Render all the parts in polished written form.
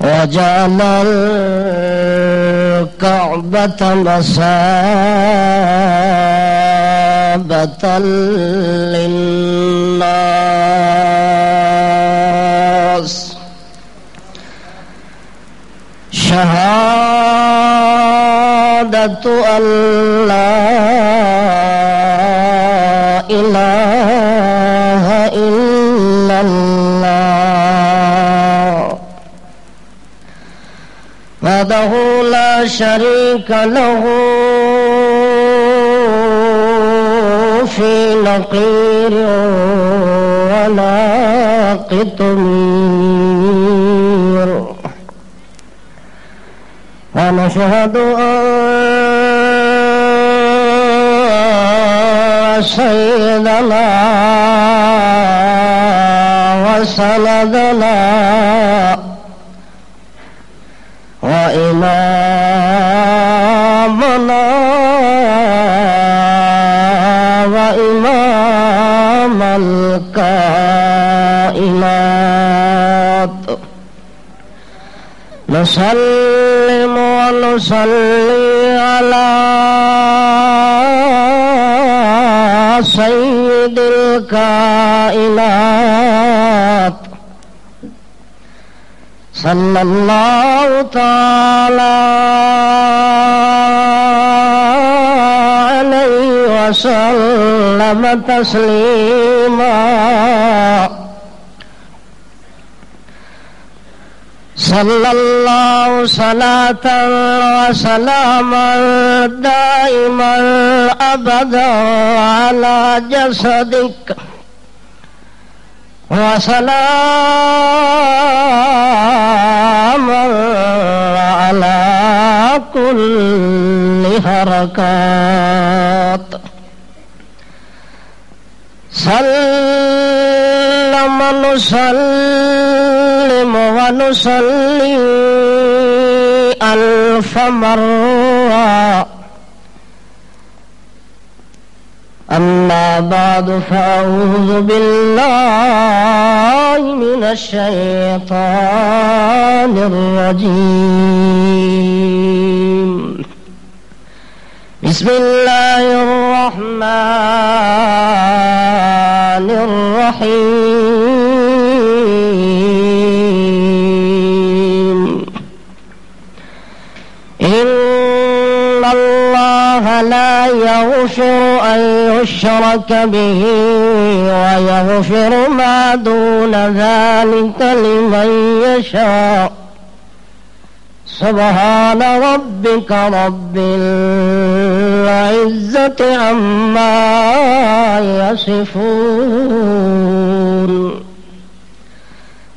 وجعل الكعبة مثابة للناس شهادة أن لا إله إلا الله وحده لا شريك له في نقير ولا قطمير ونشهد أن سيدنا وسندنا وإمامنا وإمام الكائنات نسلم ونصلي على سيد الكائنات صلى الله تعالى عليه وسلم تسليما صلى الله صلاة وسلاما دائما أبدا على جسدك وسلام على كل حركات سلم نسلم ونصلي ألف مرة أما بعد فأعوذ بالله من الشيطان الرجيم بسم الله الرحمن الرحيم إن الله لا يغفر أن يشرك به ويغفر ما دون ذلك لمن يشاء سبحان ربك رب العزة عما يصفون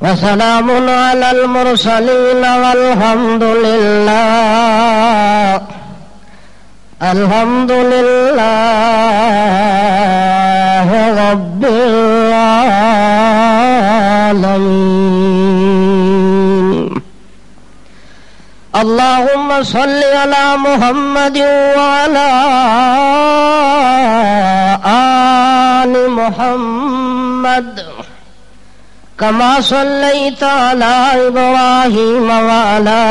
وسلام على المرسلين والحمد لله رب العالمين اللهم صل على محمد وعلى آل محمد كما صليت على إبراهيم وعلى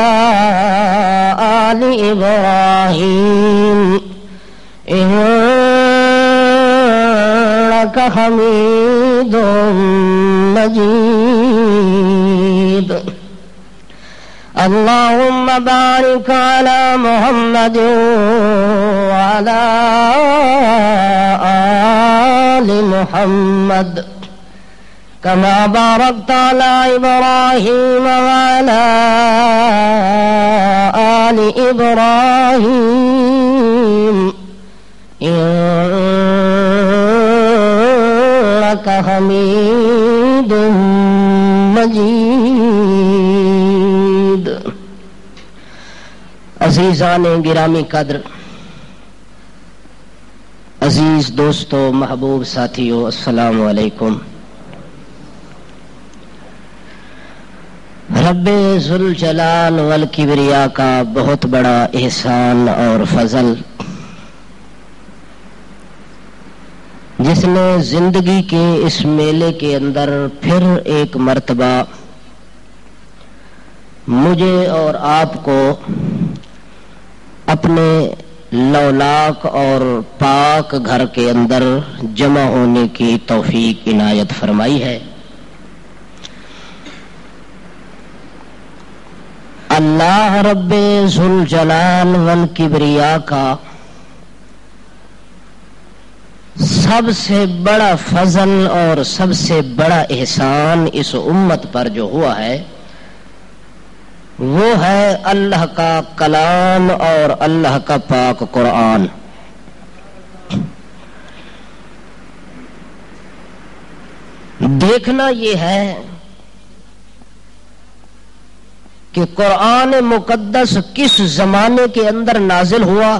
آل إبراهيم إنك حميد مجيد اللهم بارك على محمد وعلى آل محمد كما باركت على إبراهيم وعلى آل إبراهيم إنك حميد مجيد عزیزان گرامی قدر، عزیز دوستو، محبوب ساتھیو، السلام علیکم۔ رب ذوالجلال والکبریا کا بہت بڑا احسان اور فضل، جس نے زندگی کے اس میلے کے اندر پھر ایک مرتبہ مجھے اور آپ کو اپنے لولاک اور پاک گھر کے اندر جمع ہونے کی توفیق عنایت فرمائی ہے۔ اللہ رب ذوالجلال والکبریاء کا سب سے بڑا فضل اور سب سے بڑا احسان اس امت پر جو ہوا ہے وہ ہے اللہ کا کلام اور اللہ کا پاک قرآن۔ دیکھنا یہ ہے کہ قرآن مقدس کس زمانے کے اندر نازل ہوا،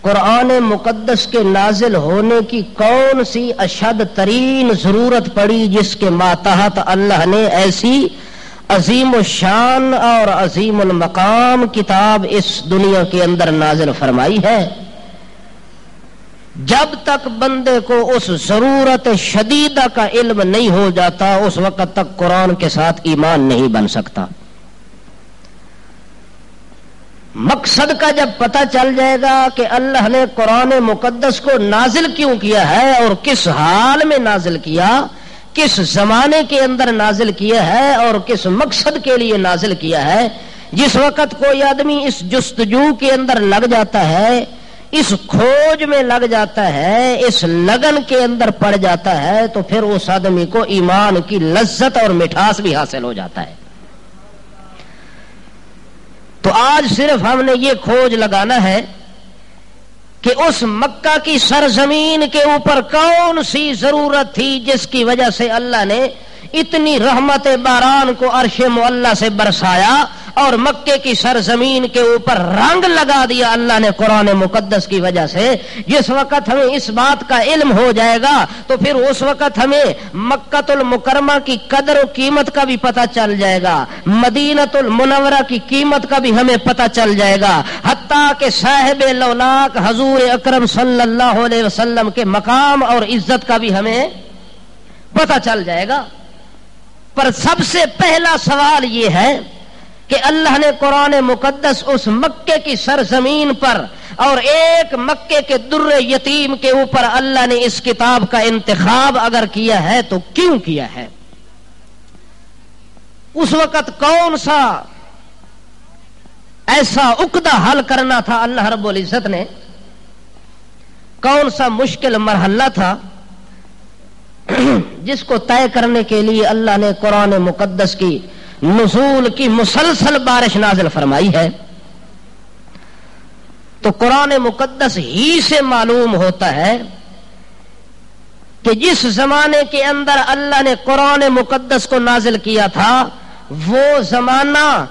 قرآن مقدس کے نازل ہونے کی کون سی اشد ترین ضرورت پڑی جس کے ماتحت اللہ نے ایسی عظیم الشان اور عظیم المقام کتاب اس دنیا کے اندر نازل فرمائی ہے۔ جب تک بندے کو اس ضرورت شدیدہ کا علم نہیں ہو جاتا اس وقت تک قرآن کے ساتھ ایمان نہیں بن سکتا۔ مقصد کا جب پتہ چل جائے گا کہ اللہ نے قرآن مقدس کو نازل کیوں کیا ہے اور کس حال میں نازل کیا، کس زمانے کے اندر نازل کیا ہے اور کس مقصد کے لیے نازل کیا ہے، جس وقت کوئی آدمی اس جستجو کے اندر لگ جاتا ہے، اس کھوج میں لگ جاتا ہے، اس لگن کے اندر پڑ جاتا ہے تو پھر اس آدمی کو ایمان کی لذت اور مٹھاس بھی حاصل ہو جاتا ہے۔ تو آج صرف ہم نے یہ کھوج لگانا ہے کہ اس مکہ کی سرزمین کے اوپر کون سی ضرورت تھی جس کی وجہ سے اللہ نے اتنی رحمت باران کو عرش معلی سے برسایا اور مکے کی سرزمین کے اوپر رنگ لگا دیا اللہ نے قرآن مقدس کی وجہ سے۔ جس وقت ہمیں اس بات کا علم ہو جائے گا تو پھر اس وقت ہمیں مکۃ المکرمہ کی قدر و قیمت کا بھی پتہ چل جائے گا، مدینۃ المنورہ کی قیمت کا بھی ہمیں پتہ چل جائے گا، حتیٰ کہ صاحب لولاک حضور اکرم صلی اللہ علیہ وسلم کے مقام اور عزت کا بھی ہمیں پتہ چل جائے گا۔ پر سب سے پہلا سوال یہ ہے کہ اللہ نے قرآن مقدس اس مکے کی سرزمین پر اور ایک مکے کے در یتیم کے اوپر اللہ نے اس کتاب کا انتخاب اگر کیا ہے تو کیوں کیا ہے؟ اس وقت کون سا ایسا عقدہ حل کرنا تھا اللہ رب العزت نے، کون سا مشکل مرحلہ تھا جس کو طے کرنے کے لیے اللہ نے قرآن مقدس کی نزول کی مسلسل بارش نازل فرمائی ہے؟ تو قرآن مقدس ہی سے معلوم ہوتا ہے کہ جس زمانے کے اندر اللہ نے قرآن مقدس کو نازل کیا تھا وہ زمانہ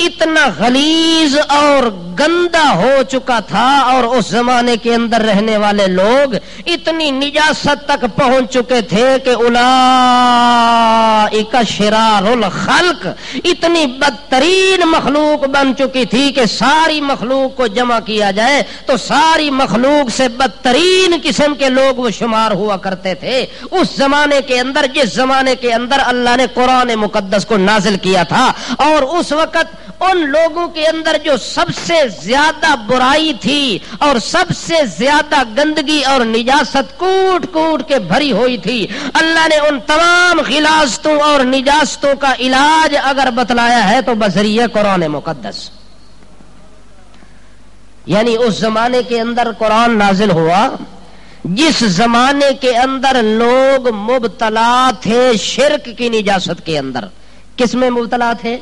اتنا غلیظ اور گندا ہو چکا تھا اور اس زمانے کے اندر رہنے والے لوگ اتنی نجاست تک پہنچ چکے تھے کہ اولئک شرار الخلق، اتنی بدترین مخلوق بن چکی تھی کہ ساری مخلوق کو جمع کیا جائے تو ساری مخلوق سے بدترین قسم کے لوگ وہ شمار ہوا کرتے تھے اس زمانے کے اندر، جس زمانے کے اندر اللہ نے قرآن مقدس کو نازل کیا تھا۔ اور اس وقت ان لوگوں کے اندر جو سب سے زیادہ برائی تھی اور سب سے زیادہ گندگی اور نجاست کوٹ کوٹ کے بھری ہوئی تھی، اللہ نے ان تمام غلاظتوں اور نجاستوں کا علاج اگر بتلایا ہے تو بذریعہ قرآن مقدس۔ یعنی اس زمانے کے اندر قرآن نازل ہوا جس زمانے کے اندر لوگ مبتلا تھے شرک کی نجاست کے اندر۔ کس میں مبتلا تھے؟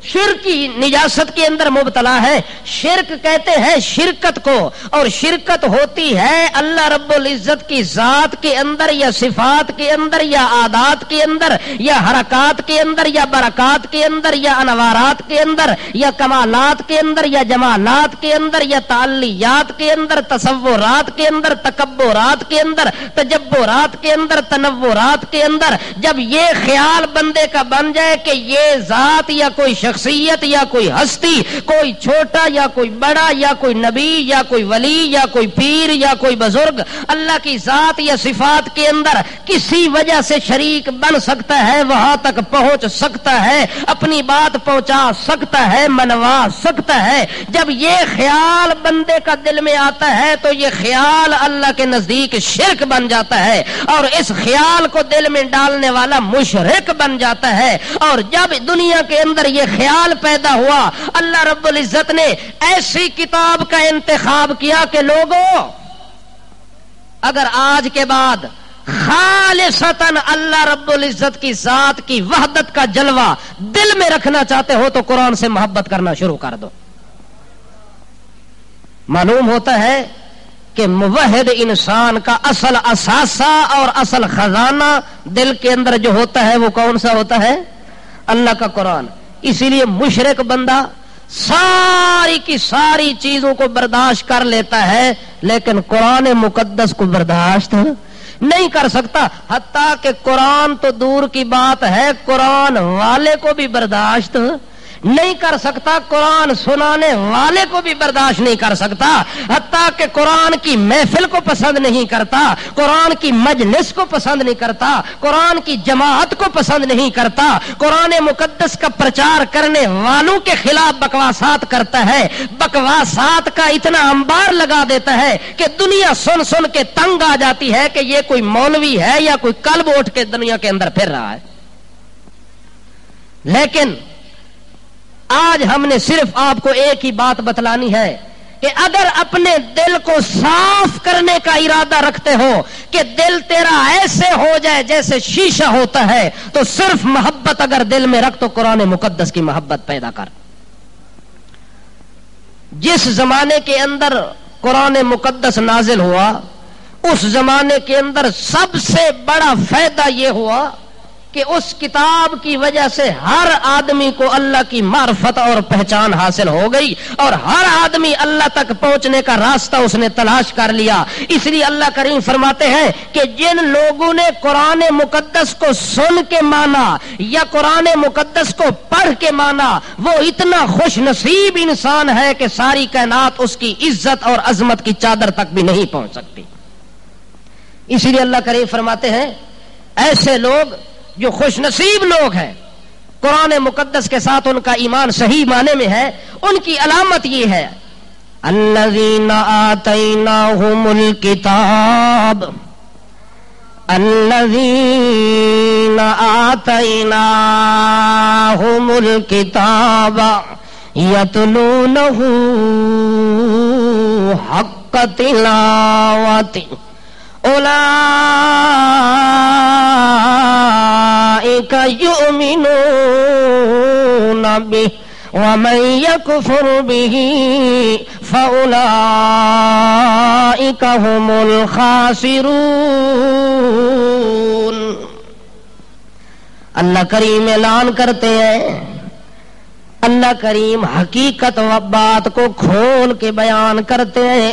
شرک کی نجاست کے اندر مبتلا ہے۔ شرک کہتے ہیں شرکت کو، اور شرکت ہوتی ہے اللہ رب العزت کی ذات کے اندر یا صفات کے اندر یا عادات کے اندر یا حرکات کے اندر یا برکات کے اندر یا انوارات کے اندر یا کمالات کے اندر یا جمالات کے اندر یا تعلیات کے اندر، تصورات کے اندر، تکبرات کے اندر، تجبرات کے اندر، تنورات کے اندر۔ جب یہ خیال بندے کا بن جائے کہ یہ ذات یا کوئی شخصیت یا کوئی ہستی، کوئی چھوٹا یا کوئی بڑا یا کوئی نبی یا کوئی ولی یا کوئی پیر یا کوئی بزرگ اللہ کی ذات یا صفات کے اندر کسی وجہ سے شریک بن سکتا ہے، وہاں تک پہنچ سکتا ہے، اپنی بات پہنچا سکتا ہے، منوا سکتا ہے. جب یہ خیال بندے کا دل میں آتا ہے تو یہ خیال اللہ کے نزدیک شرک بن جاتا ہے، اور اس خیال کو دل میں ڈالنے والا مشرک بن جاتا ہے. اور جب دنیا کے اندر یہ خیال پیدا ہوا، اللہ رب العزت نے ایسی کتاب کا انتخاب کیا کہ لوگوں اگر آج کے بعد خالصتاً اللہ رب العزت کی ذات کی وحدت کا جلوہ دل میں رکھنا چاہتے ہو تو قرآن سے محبت کرنا شروع کر دو. معلوم ہوتا ہے کہ موحد انسان کا اصل اثاثہ اور اصل خزانہ دل کے اندر جو ہوتا ہے وہ کون سا ہوتا ہے؟ اللہ کا قرآن. اسی لیے مشرک بندہ ساری کی ساری چیزوں کو برداشت کر لیتا ہے لیکن قرآن مقدس کو برداشت نہیں کر سکتا. حتیٰ کہ قرآن تو دور کی بات ہے، قرآن والے کو بھی برداشت نہیں کر سکتا، قرآن سنانے والے کو بھی برداشت نہیں کر سکتا، حتیٰ کہ قرآن کی محفل کو پسند نہیں کرتا، قرآن کی مجلس کو پسند نہیں کرتا، قرآن کی جماعت کو پسند نہیں کرتا، قرآن مقدس کا پرچار کرنے والوں کے خلاف بکواسات کرتا ہے، بکواسات کا اتنا انبار لگا دیتا ہے کہ دنیا سن سن کے تنگ آ جاتی ہے کہ یہ کوئی مولوی ہے یا کوئی کلب اٹھ کے دنیا کے اندر پھر رہا ہے. لیکن آج ہم نے صرف آپ کو ایک ہی بات بتلانی ہے کہ اگر اپنے دل کو صاف کرنے کا ارادہ رکھتے ہو کہ دل تیرا ایسے ہو جائے جیسے شیشہ ہوتا ہے تو صرف محبت اگر دل میں رکھ تو قرآن مقدس کی محبت پیدا کر. جس زمانے کے اندر قرآن مقدس نازل ہوا اس زمانے کے اندر سب سے بڑا فائدہ یہ ہوا کہ اس کتاب کی وجہ سے ہر آدمی کو اللہ کی معرفت اور پہچان حاصل ہو گئی اور ہر آدمی اللہ تک پہنچنے کا راستہ اس نے تلاش کر لیا. اس لیے اللہ کریم فرماتے ہیں کہ جن لوگوں نے قرآن مقدس کو سن کے مانا یا قرآن مقدس کو پڑھ کے مانا وہ اتنا خوش نصیب انسان ہے کہ ساری کائنات اس کی عزت اور عظمت کی چادر تک بھی نہیں پہنچ سکتی. اسی لیے اللہ کریم فرماتے ہیں ایسے لوگ جو خوش نصیب لوگ ہیں قرآن مقدس کے ساتھ ان کا ایمان صحیح معنی میں ہے، ان کی علامت یہ ہے الذین آتیناہم الکتاب الذین آتیناہم الکتاب یتلونہ حق تلاوتہ اولئک یؤمنون بہ ومن یکفر بہ فاولئک هم الخاسرون. اللہ کریم اعلان کرتے ہیں، اللہ کریم حقیقت و بات کو کھول کے بیان کرتے ہیں.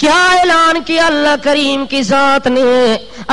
کیا اعلان کیا اللہ کریم کی ذات نے؟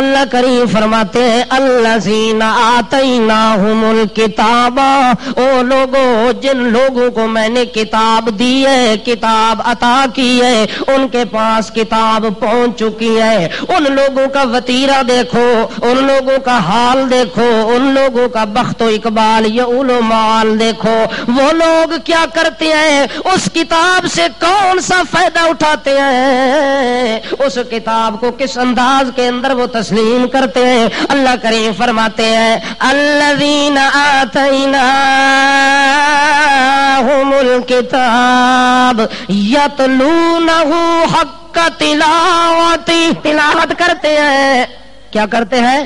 اللہ کریم فرماتے ہیں الذین آتیناہم الکتاب، او لوگوں جن لوگوں کو میں نے کتاب دی ہے، کتاب عطا کی ہے، ان کے پاس کتاب پہنچ چکی ہے. ان لوگوں کا وتیرہ دیکھو، ان لوگوں کا حال دیکھو، ان لوگوں کا بخت و اقبال یعول و مال دیکھو. وہ لوگ کیا کرتے ہیں؟ اس کتاب سے کون سا فائدہ اٹھاتے ہیں؟ اس کتاب کو کس انداز کے اندر وہ تسلیم کرتے ہیں؟ اللہ کریم فرماتے ہیں الذین آتیناہم الکتاب یتلونہ حق تلاوتہ، تلاوت کرتے ہیں. کیا کرتے ہیں؟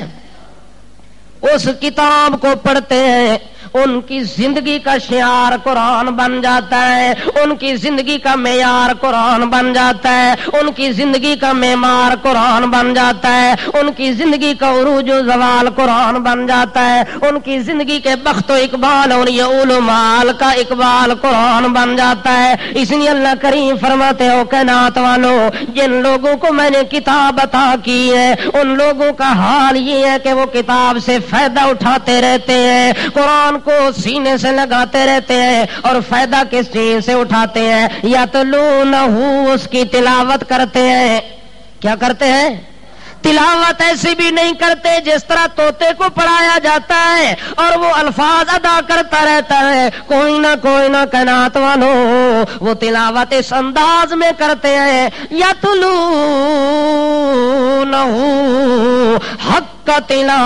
اس کتاب کو پڑھتے ہیں. ان کی زندگی کا شعار قرآن بن جاتا ہے، ان کی زندگی کا معیار قرآن بن جاتا ہے، ان کی زندگی کا معمار قرآن بن جاتا ہے، ان کی زندگی کا عروج و زوال قرآن بن جاتا ہے، ان کی زندگی کے بخت و اقبال اور یعول و مال کا اقبال قرآن بن جاتا ہے. اس لیے اللہ کریم فرماتے ہو کائنات والو جن لوگوں کو میں نے کتاب عطا کی ہے ان لوگوں کا حال یہ ہے کہ وہ کتاب سے فائدہ اٹھاتے رہتے ہیں، قرآن کو سینے سے لگاتے رہتے ہیں اور فائدہ کس چیز سے اٹھاتے ہیں؟ یتلونہ، اس کی تلاوت کرتے ہیں۔ کیا کرتے ہیں؟ تلاوت ایسی بھی نہیں کرتے جس طرح طوطے کو پڑھایا جاتا ہے اور وہ الفاظ ادا کرتا رہتا ہے، کوئی نہ کائنات والو وہ تلاوت اس انداز میں کرتے ہیں، یتلونہ حق تلاوتی،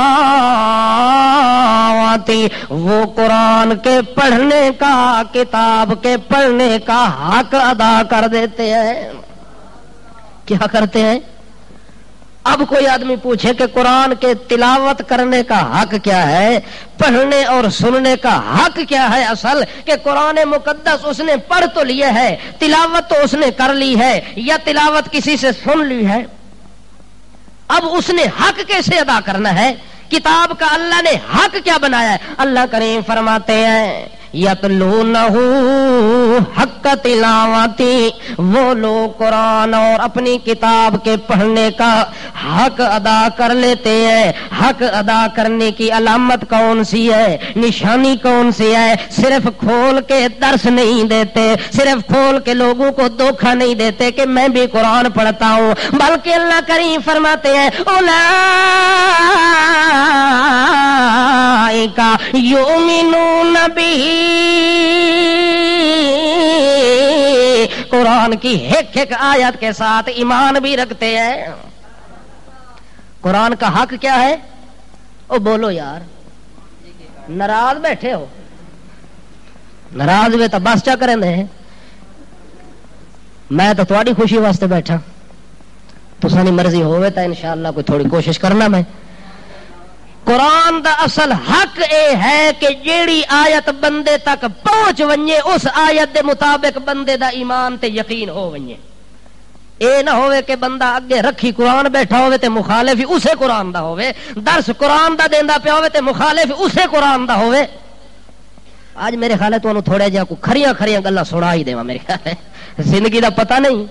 وہ قرآن کے پڑھنے کا، کتاب کے پڑھنے کا حق ادا کر دیتے ہیں۔ کیا کرتے ہیں؟ اب کوئی آدمی پوچھے کہ قرآن کے تلاوت کرنے کا حق کیا ہے، پڑھنے اور سننے کا حق کیا ہے؟ اصل کہ قرآن مقدس اس نے پڑھ تو لیا ہے، تلاوت تو اس نے کر لی ہے، یا تلاوت کسی سے سن لی ہے، اب اس نے حق کیسے ادا کرنا ہے؟ کتاب کا اللہ نے حق کیا بنایا ہے؟ اللہ کریم فرماتے ہیں یتلونہ حق تلاوتی، وہ لوگ قرآن اور اپنی کتاب کے پڑھنے کا حق ادا کر لیتے ہیں۔ حق ادا کرنے کی علامت کون سی ہے، نشانی کون سی ہے؟ صرف کھول کے درس نہیں دیتے، صرف کھول کے لوگوں کو دھوکہ نہیں دیتے کہ میں بھی قرآن پڑھتا ہوں، بلکہ اللہ کریم فرماتے ہیں اولئک یؤمنون بہ، قرآن کی ایک ایک آیت کے ساتھ ایمان بھی رکھتے ہیں۔ قرآن کا حق کیا ہے؟ او بولو یار، ناراض بیٹھے ہو؟ ناراض ہوئے تو بس چا کریں دے، میں تو تھوڑی خوشی واسطے بیٹھا، تسانی مرضی ہوئے تو انشاءاللہ کوئی تھوڑی کوشش کرنا۔ میں قرآن دا اصل حق اے ہے کہ جیڑی آیت بندے تک پہنچ ونجے اس آیت دے مطابق بندے دا ایمان تے یقین ہو ونجے۔ اے نہ ہوئے کہ بندہ اگے رکھی قرآن بیٹھا ہوئے تے مخالف ہی اسے قرآن دا ہوئے، درس قرآن دا دیندا پیا ہوئے تے مخالف اسے قرآن دا ہوئے۔ آج میرے خیال ہے تو انہوں تھوڑے جا کو کھریاں گلاں سنا ہی دیواں، میرے خیال ہے زندگی دا پتہ نہیں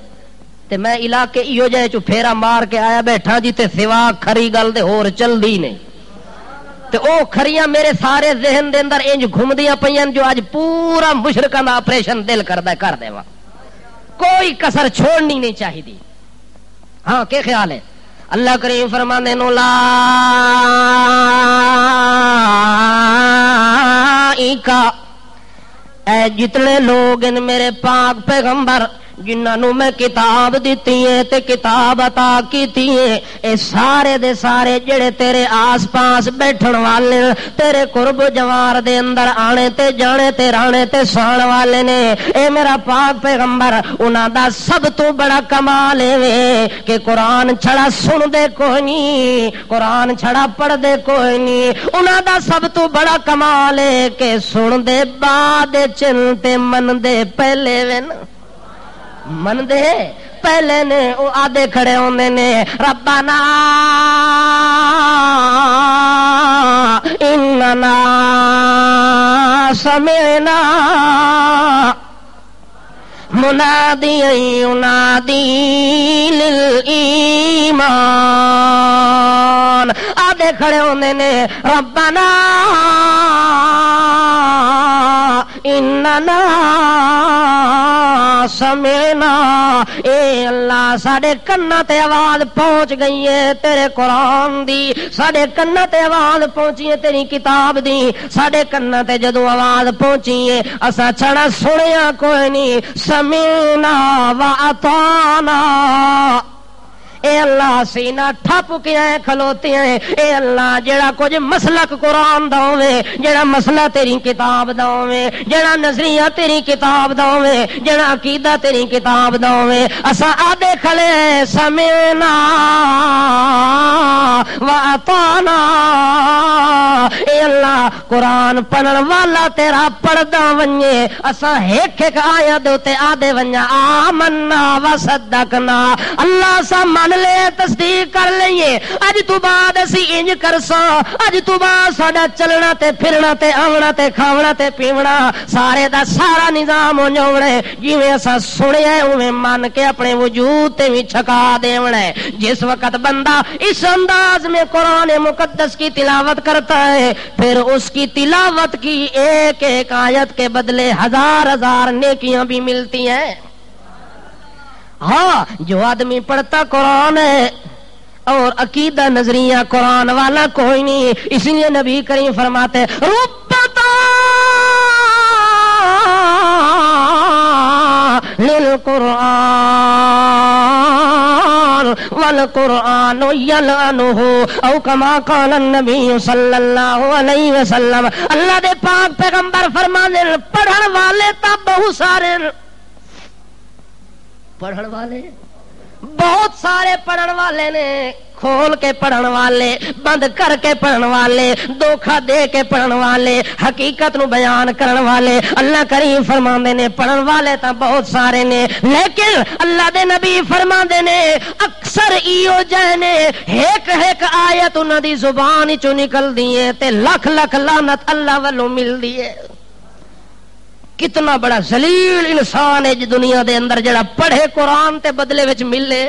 تے میں علاقے ایو جائے چو پھیرا مار کے آیا بیٹھا جی تے سوا کھری گل دے ہور چل دی نہیں، تے او کھریاں میرے سارے ذہن دے اندر انج گھومدیاں پیاں جو اج پورا مشرکاں دا آپریشن دل کردا ہے کر دیواں، کوئی کسر چھوڑنی نہیں چاہیے۔ ہاں کیا خیال ہے؟ اللہ کریم فرماندے نو اولئک، اے جتنے لوگ ان میرے پاک پیغمبر جنہاں نو میں کتاب دیتی ہے تے کتاب عطا کیتی ہے، اے سارے دے سارے جڑے تیرے آس پاس بیٹھن والے، تیرے قرب جوار دے اندر آنے تے جانے تے رانے تے سان والے نے، اے میرا پاک پیغمبر انہاں دا سب تو بڑا کمال ہے کہ قرآن چھڑا سن دے کوئی نہیں، قرآن چھڑا پڑھ دے کوئی نہیں، انہاں دا سب تو بڑا کمال ہے کہ سن دے بعد چل تے من دے پہلے وین، من دے پہلے نے او آدھے کھڑے ہوندے نے ربنا اننا سمعنا منادی ینادی للایمان، آدھے کھڑے ہوندے نے ربنا اننا سمعنا، اے اللہ ساڈے کنا تے آواز پہنچ گئی ہے تیرے قرآن دی، ساڈے کنا تے آواز پہنچی ہے تیری کتاب دی، ساڈے کنا تے جدوں آواز پہنچی ہے اسا چھڑا سنیا کوئی نہیں، سمعنا واطعنا، اے اللہ سینہ ٹھپ کے آئے کھلوتے ہیں، اے اللہ جڑا کچھ مسلک قرآن دا ہوے، جڑا مسئلہ تیری کتاب دا ہوے، جڑا نظریہ تیری کتاب دا ہوے، جڑا عقیدہ تیری کتاب دا ہوے، اساں آدھے کھڑے سمعنا واطعنا، اے اللہ قرآن پڑھن والا تیرا پڑھدا ونجے، اساں ایک ایک آیت تے آدھے ونجا آمنا وصدقنا، اللہ سا من لے تصدیق کر لئیے اج تو بعد اسی انج کرساں اج تو بعد ساڈا چلنا تے پھرنا تے آونا تے کھاونا تے پیونا سارے دا سارا نظام ہو جاونا ہے جویں اساں سنیا اوویں من کے اپنے وجود تے وی چھکا دیونا ہے جس وقت بندہ اس انداز میں قرآن مقدس کی تلاوت کرتا ہے پھر اس کی تلاوت کی ایک ایک آیت کے بدلے ہزار ہزار نیکیاں بھی ملتی ہیں ہاں جو آدمی پڑھتا قرآن ہے اور عقیدہ نظریہ قرآن والا کوئی نہیں اس لیے نبی کریم فرماتے ربتا للقرآن والقرآن یلعنہ او کما قال النبی صلی اللہ علیہ وسلم اللہ دے پاک پیغمبر فرمانے پڑھن والے تا بہت سارے پڑھن والے بہت سارے پڑھن والے نے کھول کے پڑھن والے بند کر کے پڑھن والے دھوکھا دے کے پڑھن والے حقیقت نو بیان کرن والے اللہ کریم فرماندے نے پڑھن والے تا بہت سارے نے لیکن اللہ دے نبی فرماندے نے اکثر ایو جانے ایک ایک آیت انہاں دی زبان وچوں نکل دی ہے تے لکھ لکھ لعنت اللہ والوں مل دی ہے کتنا بڑا ذلیل انسان ہے جی دنیا دے اندر جڑا پڑھے قرآن تے بدلے وچ ملے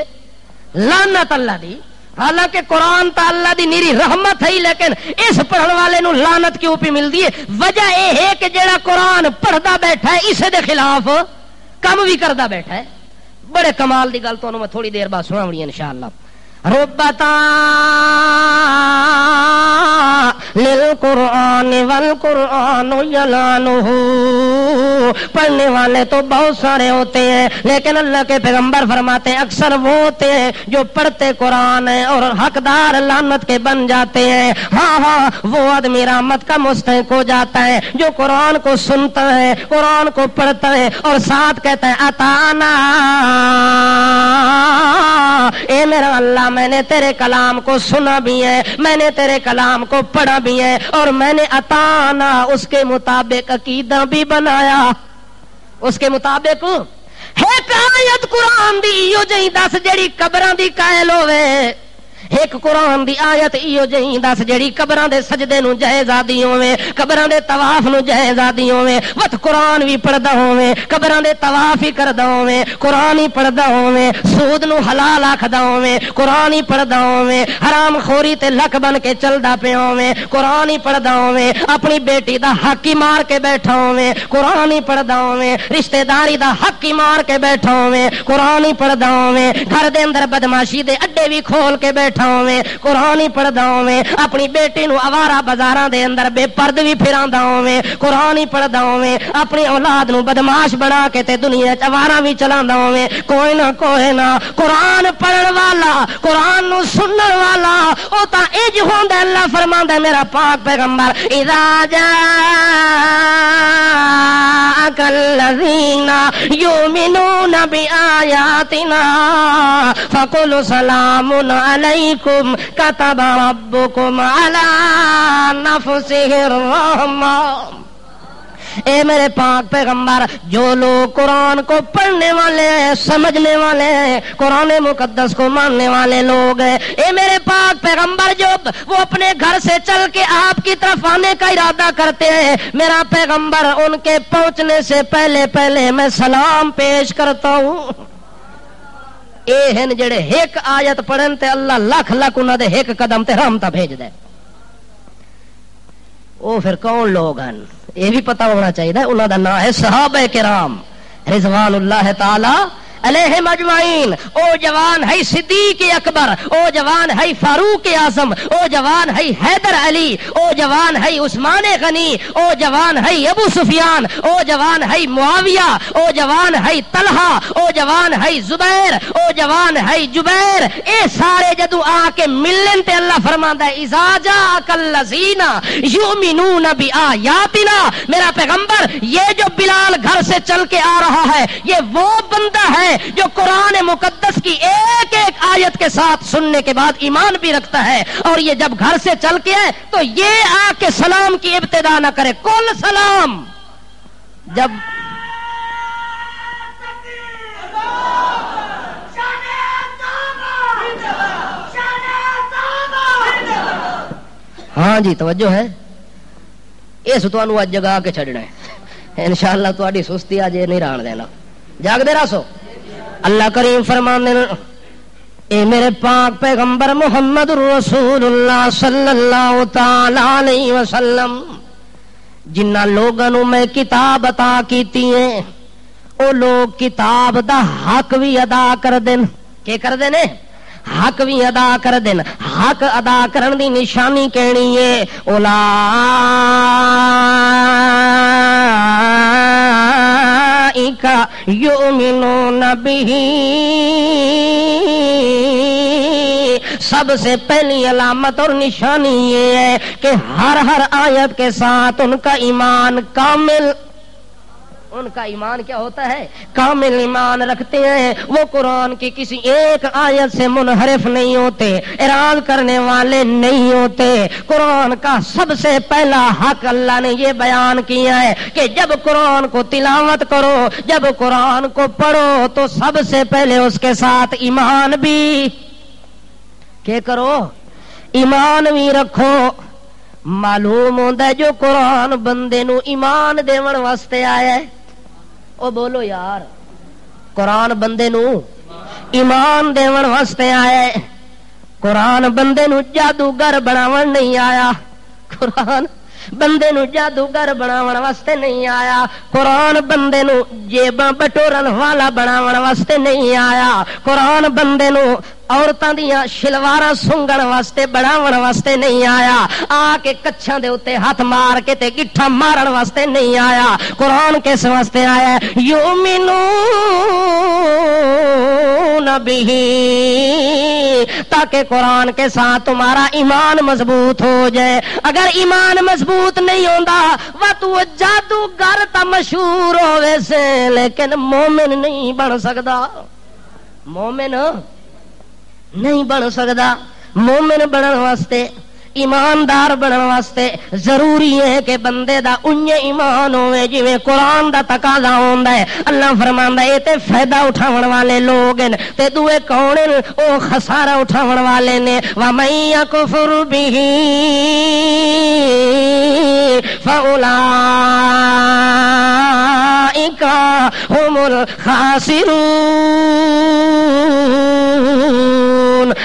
لعنت اللہ دی حالانکہ قرآن تا اللہ دی نیری رحمت ہے لیکن اس پڑھن والے نو لعنت کیوں پی مل دی ہے وجہ اے ہے کہ جڑا قرآن پڑھدا بیٹھا ہے اسے دے خلاف کم بھی کردا بیٹھا ہے بڑے کمال دی گل تانوں میں تھوڑی دیر بعد سناونی ہے انشاءاللہ ربتا للقرآن والقرآن یلعنہ پڑھنے والے تو بہت سارے ہوتے ہیں لیکن اللہ کے پیغمبر فرماتے ہیں اکثر وہ ہوتے ہیں جو پڑھتے قرآن ہیں اور حقدار لعنت کے بن جاتے ہیں ہاں ہاں وہ آدمی رحمت کا مستحق ہو جاتا ہے جو قرآن کو سنتا ہے قرآن کو پڑھتا ہے اور ساتھ کہتا ہے اطاعنا اے میرا اللہ میں نے تیرے کلام کو سنا بھی ہے میں نے تیرے کلام کو پڑھا بھی ہے اور میں نے اطاعنا اس کے مطابق عقیدہ بھی بنایا اس کے مطابق ایک آیت قرآن دی ایو جہی دس جڑی قبراں دی قائل ہوے ایک قرآن دی آیت ایو جہی دس جڑی قبراں دے سجدے نو جائز آدی ہوے قبراں دے طواف نو جائز آدی ہوے وت قرآن بھی پڑھدا ہوے قبراں دے طواف ہی کردا ہوے قرآن ہی پڑھدا ہوے سود نو حلال آکھدا ہوے قرآن ہی پڑھدا ہوے حرام خوری تے لک بن کے چلدا پیا ہوے قرآن ہی پڑھدا ہوے اپنی بیٹی دا حق ہی مار کے بیٹھا ہوے قرآن ہی پڑھدا ہوے رشتہ داری دا حق ہی مار کے بیٹھا ہوے قرآن ہی پڑھدا ہوے گھر دے اندر بدماشی دے اڈے بھی کھول کے بیٹھا ہوے قرآن ہی پڑھدا ہوے اپنی بیٹی نو آوارہ بازاراں دے اندر بے پرد بھی پھراندا ہوے قرآن ہی پڑھدا ہوے اپنی اولاد نو بدماش بنا کے تے دنیا وچ آوارہ بھی چلاندا ہوے کوئی نہ قرآن پڑھن والا قرآن نو سنن والا او تا اج ہوندا اللہ فرماندا میرا پاک پیغمبر اذا جاءک الذین یؤمنون بآیاتنا فقل سلام علیکم کتب ربکم علی نفسہ الرحمہ اے میرے پاک پیغمبر جو لوگ قرآن کو پڑھنے والے ہیں سمجھنے والے ہیں قرآن مقدس کو ماننے والے لوگ ہیں اے میرے پاک پیغمبر جو وہ اپنے گھر سے چل کے آپ کی طرف آنے کا ارادہ کرتے ہیں میرا پیغمبر ان کے پہنچنے سے پہلے میں سلام پیش کرتا ہوں اے ہن جڑے ایک آیت پڑھن تے اللہ لاکھ لاکھ انہاں دے ایک قدم تے رحمتاں بھیج دے او پھر کون لوگ ہیں یہ بھی پتہ ہونا چاہیے انہاں دا نام ہے صحابہ کرام رضوان اللہ تعالی علیہم اجمعین او جوان ہے صدیق اکبر او جوان ہے فاروق اعظم او جوان ہے حیدر علی او جوان ہے عثمان غنی او جوان ہے ابو سفیان او جوان ہے معاویہ او جوان ہے طلحہ او جوان ہے زبیر او جوان ہے جبیر اے سارے جدو آ کے ملن تے اللہ فرماندا ہے اذا جاءک الذین یؤمنون بآیاتنا میرا پیغمبر یہ جو بلال گھر سے چل کے آ رہا ہے یہ وہ بندہ ہے جو قرآن مقدس کی ایک ایک آیت کے ساتھ سننے کے بعد ایمان بھی رکھتا ہے اور یہ جب گھر سے چل کے آئے تو یہ آ کے سلام کی ابتدا نہ کرے کل سلام جب ہاں جی توجہ ہے، اس تمہوں اج جگا کے چھڈنا ہے انشاءاللہ، تہاڈی سستی اج نہیں رہن دینا، جاگدے رہو۔ اللہ کریم فرماندے اے میرے پاک پیغمبر محمد رسول اللہ صلی اللہ تعالی علیہ وسلم، جنہ لوگوں میں کتاب عطا کیتی ہے او لوگ کتاب دا حق بھی ادا کر دین، کی کر دین؟ حق بھی ادا کر دین۔ حق ادا کرن دی نشانی کہنی ہے اولئک یؤمنون بہ، سب سے پہلی علامت اور نشانی یہ ہے کہ ہر آیت کے ساتھ ان کا ایمان کامل، ان کا ایمان کیا ہوتا ہے؟ کامل ایمان رکھتے ہیں، وہ قرآن کی کسی ایک آیت سے منحرف نہیں ہوتے، اعراض کرنے والے نہیں ہوتے۔ قرآن کا سب سے پہلا حق اللہ نے یہ بیان کیا ہے کہ جب قرآن کو تلاوت کرو، جب قرآن کو پڑھو تو سب سے پہلے اس کے ساتھ ایمان بھی کیا کرو، ایمان بھی رکھو۔ معلوم ہوتا ہے جو قرآن بندے نو ایمان دیون واسطے آیا ہے، او بولو یار، قرآن بندے نو ایمان دیون واسطے آیا ہے، قرآن بندے نو جادوگر بناون نہیں آیا، قرآن بندے نو جادوگر بناون واسطے نہیں آیا، قرآن بندے نو جیباں بٹورن والا بناون واسطے نہیں آیا، قرآن بندے نو عورتاں دیاں شلواراں سنگن واسطے بناون واسطے نہیں آیا، آ کے کچھاں دے اوتے ہاتھ مار کے تے گٹھا مارن واسطے نہیں آیا۔ قرآن کس واسطے آیا ہے؟ یؤمنون بہ، تاکہ قرآن کے ساتھ تمہارا ایمان مضبوط ہو جائے۔ اگر ایمان مضبوط نہیں ہوندا وا تو جادوگر تا مشہور ہوے سے لیکن مومن نہیں بن سکدا، مومن نہیں بن سکدا۔ مومن بنن واسطے، ایماندار بنن واسطے ضروری ہے کہ بندے دا انجے ایمان ہوئے جویں قرآن دا تقاضا ہوندا ہے۔ اللہ فرماندا ہے تے فائدہ اٹھاون والے لوگ ہیں تے دوے کون ہیں؟ او خسارہ اٹھاون والے نے۔ وَمَن يَكْفُرْ بِهِ فَأُولَٰئِكَ هُمُ الْخَاسِرُونَ۔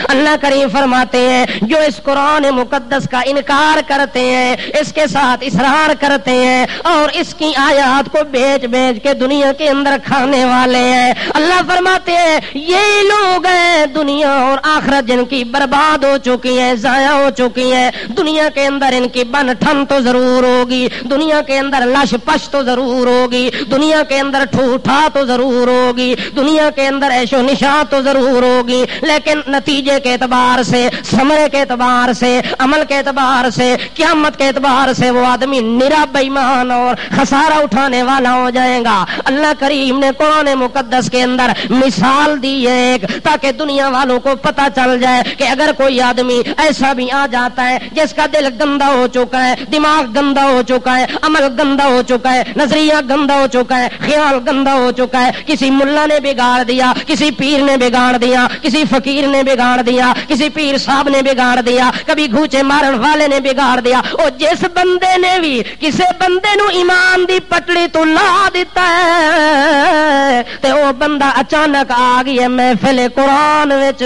اللہ کریم فرماتے ہیں جو اس قرآن مقدس کا انکار کرتے ہیں، اس کے ساتھ اصرار کرتے ہیں اور اس کی آیات کو بیچ بیچ کے دنیا کے اندر کھانے والے ہیں، اللہ فرماتے ہیں یہ لوگ ہیں دنیا اور آخرت جن کی برباد ہو چکی ہے، ضائع ہو چکی ہے۔ دنیا کے اندر ان کی بن ٹھن تو ضرور ہوگی، دنیا کے اندر لش پش تو ضرور ہوگی، دنیا کے اندر ٹھوٹھا تو ضرور ہوگی، دنیا کے اندر عیش و نشاط تو ضرور ہوگی، لیکن نتیجے کے اعتبار سے، ثمرے کے اعتبار سے، عمل کے اعتبار سے، قیامت کے اعتبار سے وہ آدمی نرا بے ایمان اور خسارہ اٹھانے والا ہو جائے گا۔ اللہ کریم نے قرآن مقدس کے اندر مثال دی ایک، تاکہ دنیا والوں کو پتہ چل جائے کہ اگر کوئی آدمی ایسا بھی آ جاتا ہے جس کا دل گندا ہو چکا ہے، دماغ گندا ہو چکا ہے، عمل گندا ہو چکا ہے، نظریہ گندا ہو چکا ہے، خیال گندا ہو چکا ہے، کسی ملا نے بگاڑ دیا، کسی پیر نے بگاڑ دیا، کسی فقیر نے بگاڑ دیا، کسی پیر صاحب نے بگاڑ دیا، کبھی گھوچے مارن والے نے بگاڑ دیا، اور جس بندے نے بھی کسی بندے نو ایمان دی پٹڑی تو لا دیتا ہے تے او بندہ اچانک آ گیا محفل قرآن وچ،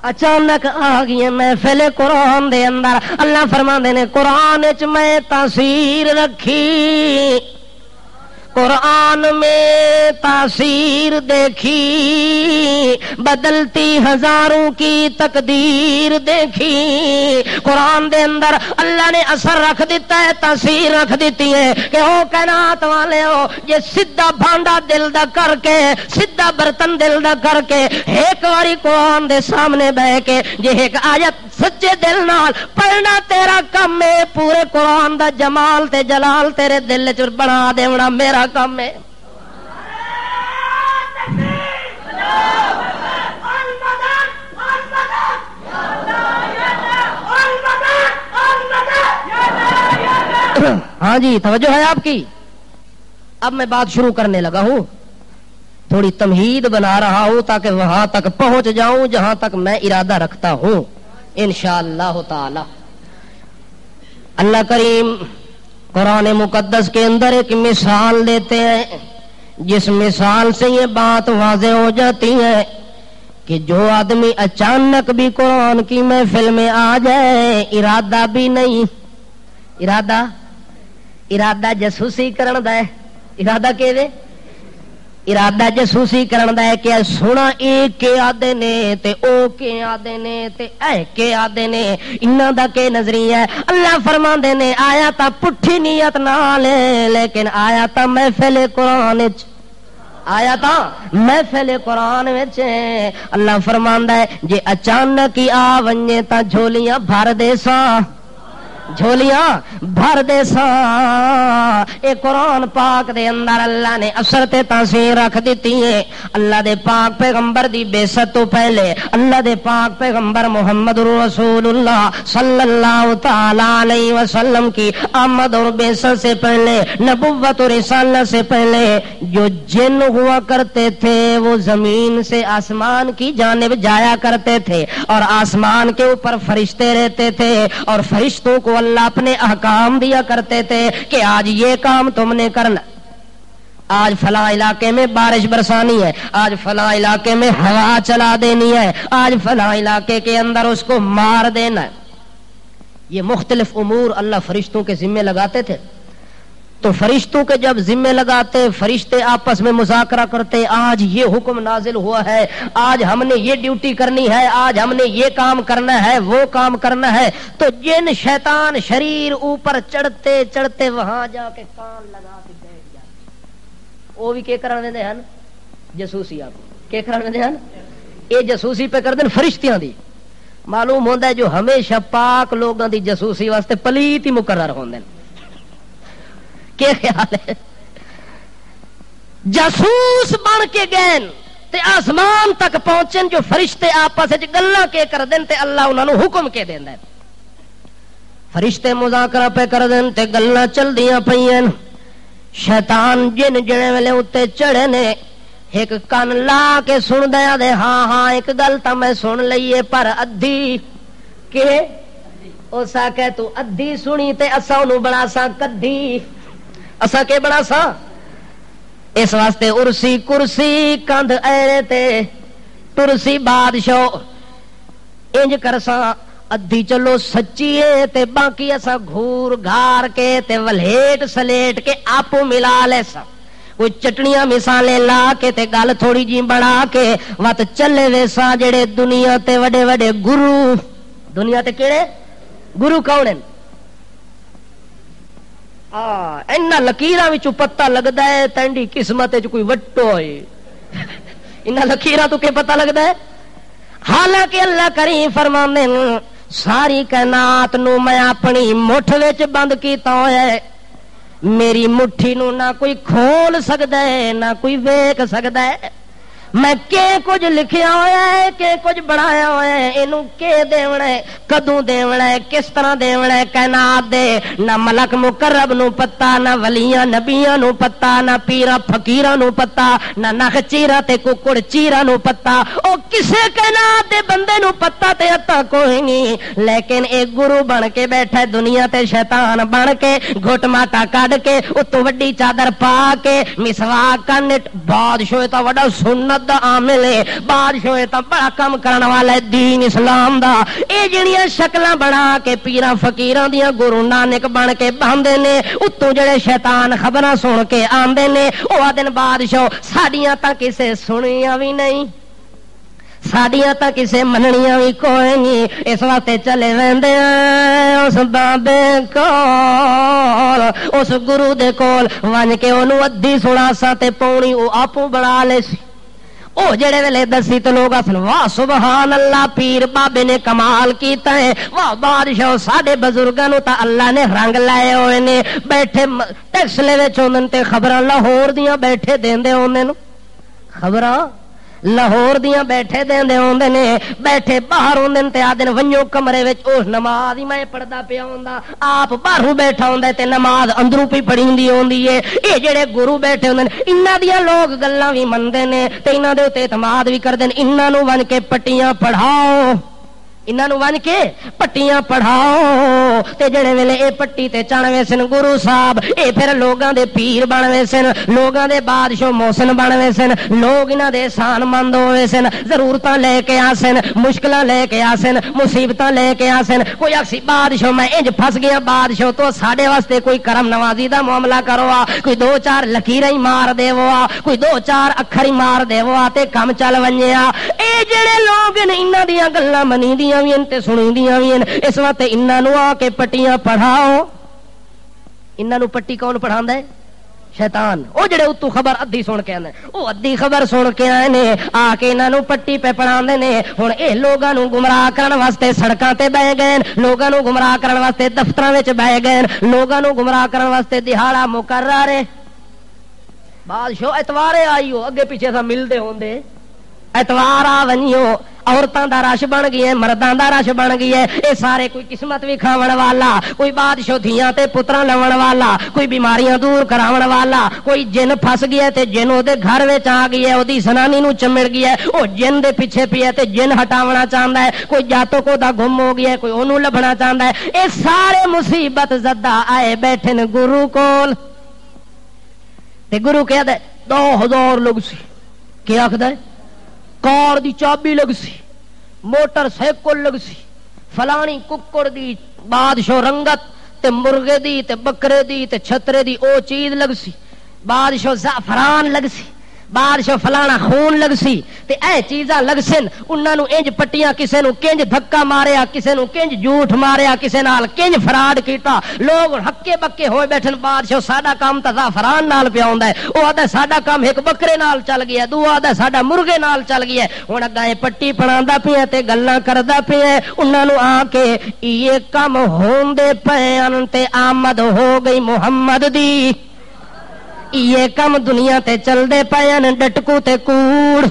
اچانک آ گئی محفل قرآن دے اندر۔ اللہ فرماندے نے قرآن وچ میں تاثیر رکھی، قرآن میں تاثیر دیکھی، بدلتی ہزاروں کی تقدیر دیکھی۔ قرآن دے اندر اللہ نے اثر رکھ دیتا ہے، تاثیر رکھ دیتی ہے کہ او کائنات والے ہو یہ سیدھا بھانڈا دل دا کر کے، سیدھا برتن دل دا کر کے ایک واری قرآن دے سامنے بیٹھ کے جے ایک آیت سچے دل نال پڑھنا تیرا کم ہے، پورے قرآن دا جمال تے جلال تیرے دل چ بنا دیونا میرا کم ہے۔ ہاں جی توجہ ہے آپ کی۔ اب میں بات شروع کرنے لگا ہوں، تھوڑی تمہید بنا رہا ہوں تاکہ وہاں تک پہنچ جاؤں جہاں تک میں ارادہ رکھتا ہوں انشاءاللہ تعالی۔ اللہ کریم قرآن مقدس کے اندر ایک مثال دیتے ہیں، جس مثال سے یہ بات واضح ہو جاتی ہے کہ جو آدمی اچانک بھی قرآن کی محفل میں آ جائے، ارادہ بھی نہیں، ارادہ جاسوسی کرن دا ہے، ارادہ کہ ارادہ جاسوسی کرن دا ہے کہ سونا اے کے آدھے نے تے او کے آدھے نے تے اے کے آدھے نے، انہاں دا کہ نظریہ ہے؟ اللہ فرماندے نے آیا تا پٹھی نیت نال لیکن آیا تا محفل قرآن وچ، آیا تا محفل قرآن وچ اللہ فرماندا ہے جے اچانک ہی آ ونجے تا جھولیاں بھر دے ساں، جھولیاں بھر دے ساں۔ اے قرآن پاک دے اندر اللہ نے اثر تے تاثیر رکھ دیتی ہے۔ اللہ دے پاک پیغمبر دی بعثت تو پہلے، اللہ دے پاک پیغمبر محمد رسول اللہ صلی اللہ تعالی علیہ وسلم کی آمد اور بعثت سے پہلے، نبوت اور رسالت سے پہلے جو جن ہوا کرتے تھے وہ زمین سے آسمان کی جانب جایا کرتے تھے، اور آسمان کے اوپر فرشتے رہتے تھے، اور فرشتوں کو اللہ اپنے احکام دیا کرتے تھے کہ آج یہ کام تم نے کرنا، آج فلاں علاقے میں بارش برسانی ہے، آج فلاں علاقے میں ہوا چلا دینی ہے، آج فلاں علاقے کے اندر اس کو مار دینا ہے۔ یہ مختلف امور اللہ فرشتوں کے ذمے لگاتے تھے۔ تو فرشتوں کے جب ذمے لگاتے، فرشتے آپس میں مذاکرہ کرتے، آج یہ حکم نازل ہوا ہے، آج ہم نے یہ ڈیوٹی کرنی ہے، آج ہم نے یہ کام کرنا ہے، وہ کام کرنا ہے، تو جن شیطان شریر اوپر چڑھتے چڑھتے وہاں جا کے کان لگا کے بیٹھ جاتے۔ وہ بھی کیا کرنے دے ہیں؟ جاسوسی۔ آپ کیا کرنے دے ہیں؟ یہ جاسوسی پہ کر دیں فرشتیاں دی۔ معلوم ہوتا ہے جو ہمیشہ پاک لوگوں دی جاسوسی واسطے پلیت ہی مقرر ہوندے ہیں۔ کیا خیال ہے؟ جاسوس بن کے گئے تے آسمان تک پہنچن، جو فرشتے آپس وچ گلاں کے کر دین تے اللہ انہاں نوں حکم کے دیندا ہے۔ فرشتے مذاکرہ پہ کر دین تے گلاں چلدیاں پئیاں، شیطان جن جڑے ویلے اوتے چڑھے نے ایک کان لا کے سن دیا دے، ہاں ہاں ایک گل تا میں سن لئیے پر ادھی، کہ اسا کہ تو ادھی سنی تے اسا اونوں بنا سا کدھی، اسا کے بنا سا اس واسطے ارسی کرسی کندھ ایرے تے ترسی بادشاہ انج کرساں، ادھی چلو سچی ہے تے باقی اسا گھور گھار کے تے ولیٹ سلیٹ کے آپو ملا لے سا، کوئی چٹنیاں مثالیں لا کے تے گل تھوڑی جی بڑا کے وت چلے ویسا۔ جڑے دنیا تے وڈے وڈے گرو، دنیا تے کیڑے گرو کون ہیں؟ اینا لکیراں وچوں پتہ لگدا ہے تینڈی قسمت وچ کوئی وٹو ہے، انہاں لکیراں تو کہ پتہ لگدا ہے؟ حالانکہ اللہ کریم فرماندے ہیں ساری کائنات نو میں اپنی مٹھ وچ بند کیتا ہویا ہے، میری مٹھی نو نہ کوئی کھول سکدا ہے نہ کوئی ویکھ سکدا ہے، میں کہ کچھ لکھیا ہوا ہے کہ کچھ بنایا ہوا ہے، اینو کہ دیونا ہے، کدوں دیونا ہے، کس طرح دیونا ہے، کائنات دے نہ ملک مقرب نو پتہ، نہ ولیاں نبیاں نو پتہ، نہ پیرا فقیراں نو پتہ، نہ نخ چیرا تے ککڑ چیرا نو پتہ، او کسے کائنات دے بندے نو پتہ تے عطا کوئی نہیں، لیکن ایک گرو بن کے بیٹھا ہے دنیا تے، شیطان بن کے گھٹ ماٹا کڈ کے اتوں وڈی چادر پا کے مسواک کنٹ، بادشاہ تا وڈا سنت دا عامل ہے، بادشاہ تا بڑا کم کرن والا ہے دین اسلام دا، اے جڑیاں شکلاں بنا کے پیراں فقیراں دیاں گرو نانک بن کے باندے نے، اتوں جڑے شیطان خبراں سن کے آندے نے، او آدن بادشاہ ساڈیاں تا کسے سنیاں وی نہیں، ساڈیاں تا کسے مننیاں وی کوئی نہیں، اس واسطے چلے ویندے اس بابے کول، اس گرو دے کول ون کے اونوں ادھی سناسا تے پونی او آپوں بنا لے سی۔ او جڑے ویلے دسی تو لوگ آسن واہ سبحان اللہ پیر بابے نے کمال کیتا ہے، واہ بادشاہ ساڈے بزرگاں نوں تا اللہ نے رنگ لائے ہوئے نے، بیٹھے ٹیکسلے وچ ہوندن تے خبراں لاہور دیاں بیٹھے دیندے ہوندے نو، خبراں لاہور دیاں بیٹھے دیندے ہوندے نے، بیٹھے باہر ہوندے تے آدن ونجو کمرے وچ او نماز ہی میں پڑھدا پیا ہوندا، آپ باہروں بیٹھا ہوندا تے نماز اندروں پی پڑھیندی ہوندی ہے۔ اے جڑے گرو بیٹھے ہوندے انہاں دیاں لوگ گلاں وی مندے نے تے انہاں دے تے اعتماد وی کردے نے، انہاں نوں ون کے پٹیاں پڑھاؤ انہاں نوں ون کے پٹیاں پڑھاؤ تے جڑے ویلے اے پٹی تے چڑھوے سن گرو صاحب اے پھر لوگاں دے پیر بنوے سن لوگاں دے بادشاہ محسن بنوے سن لوگ انہاں دے احسان مند ہوئے سن ضرورتاں لے کے آسن مشکلاں لے کے آسن مصیبتاں لے کے آسن کوئی اکسی بادشاہ میں انج پھس گیا بادشاہ تو ساڈے واسطے کوئی کرم نوازی دا معاملہ کرو آ کوئی دو چار لکیراں ہی مار دیو آ کوئی دو چار اکھر ہی مار دیو آ تے کم چل ونجے آ اے جڑے لوگ نے انہاں دیاں گلاں منی دیاں وی تے سنی دیاں وی اس واسطے انہاں نوں آ کے پٹیاں پڑھاؤ انہاں نوں پٹی کون پڑھاندا ہے شیطان او جڑے اتو خبر ادھی سن کے آندے او ادھی خبر سن کے آئے نے آ کے انہاں نوں پٹی پہ پڑھاندے نے ہن اے لوگاں نوں گمراہ کرن واسطے سڑکاں تے بہ گئے لوگاں نوں گمراہ کرن واسطے دفتراں وچ بہ گئے لوگاں نوں گمراہ کرن واسطے دہاڑا مقرر ہے بادشاہ اتوارے آئیو اگے پیچھے سا ملدے ہوندے اتوار آ ونیو عورتاں دا رش بن گئی ہے مرداں دا رش بن گئی ہے اے سارے کوئی قسمت بھی کھاون والا کوئی بادشاہ دھیاں تے پتراں لون والا کوئی بیماریاں دور کراون والا کوئی جن پھس گیا تے جن او دے گھر وچ آ گئی ہے او دی سنانی نوں چمڑ گیا ہے او جن دے پیچھے پیا تے جن ہٹاونا چاہندا ہے کوئی جاتو کو دا گم ہو گیا ہے کوئی اونوں لبھنا چاہندا ہے اے سارے مصیبت زدہ آئے بیٹھے نے گرو کول تے گرو کہدا ہے 2000 لوگ سی کیا آکھدا ہے کار دی چابی لگ سی موٹر سائیکل لگ سی فلانی ککڑ دی بادشاہ رنگت تے مرغے دی تے بکرے دی تے چھترے دی او چیز لگ سی بادشاہ زعفران لگ سی بادشاہ فلانا خون لگ سی تے اے چیزاں لگ سن انہاں نوں انج پٹیاں کسے نوں کنج دھکا ماریا کسے نوں کنج جھوٹ ماریا کسے نال کنج فراڈ کیتا لوگ ہکے بکے ہوئے بیٹھن بادشاہ ساڈا کام تا زعفران نال پیا ہوندا ہے او آدا ساڈا کام ایک بکرے نال چل گیا دو آدا ساڈا مرغے نال چل گیا ہن اگا اے پٹی پڑھاندا پیا تے گلاں کردا پیا انہاں نوں آ کے یہ کم ہوندے پئے تے آمد ہو گئی محمد دی یہ کم دنیا تے چل دے پئے ڈٹکو تے کوڑ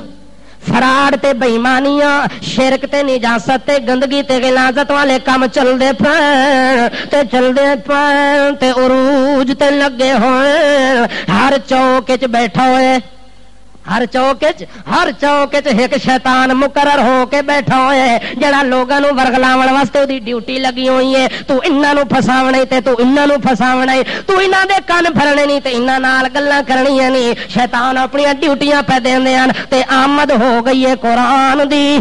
فراڈ تے بےایمانیاں شرک تے نجاست تے گندگی تے غلاظت والے کام چل دے پئے تے چل دے پئے تے عروج تے لگے ہوئے ہر چوک وچ بیٹھا ہوئے ہر چوک ایک شیطان مقرر ہو کے بیٹھا ہوئے جڑا لوگاں نوں ورگلاون واسطے دی ڈیوٹی لگی ہوئی ہے تو انہاں نوں پھساونا تے تو انہاں نوں پھساونا تو انہاں دے کان بھرنے نہیں تے انہاں نال گلاں کرنیاں نہیں شیطان اپنی ڈیوٹیاں پہ دیندے ہن تے آمد ہو گئی ہے قرآن دی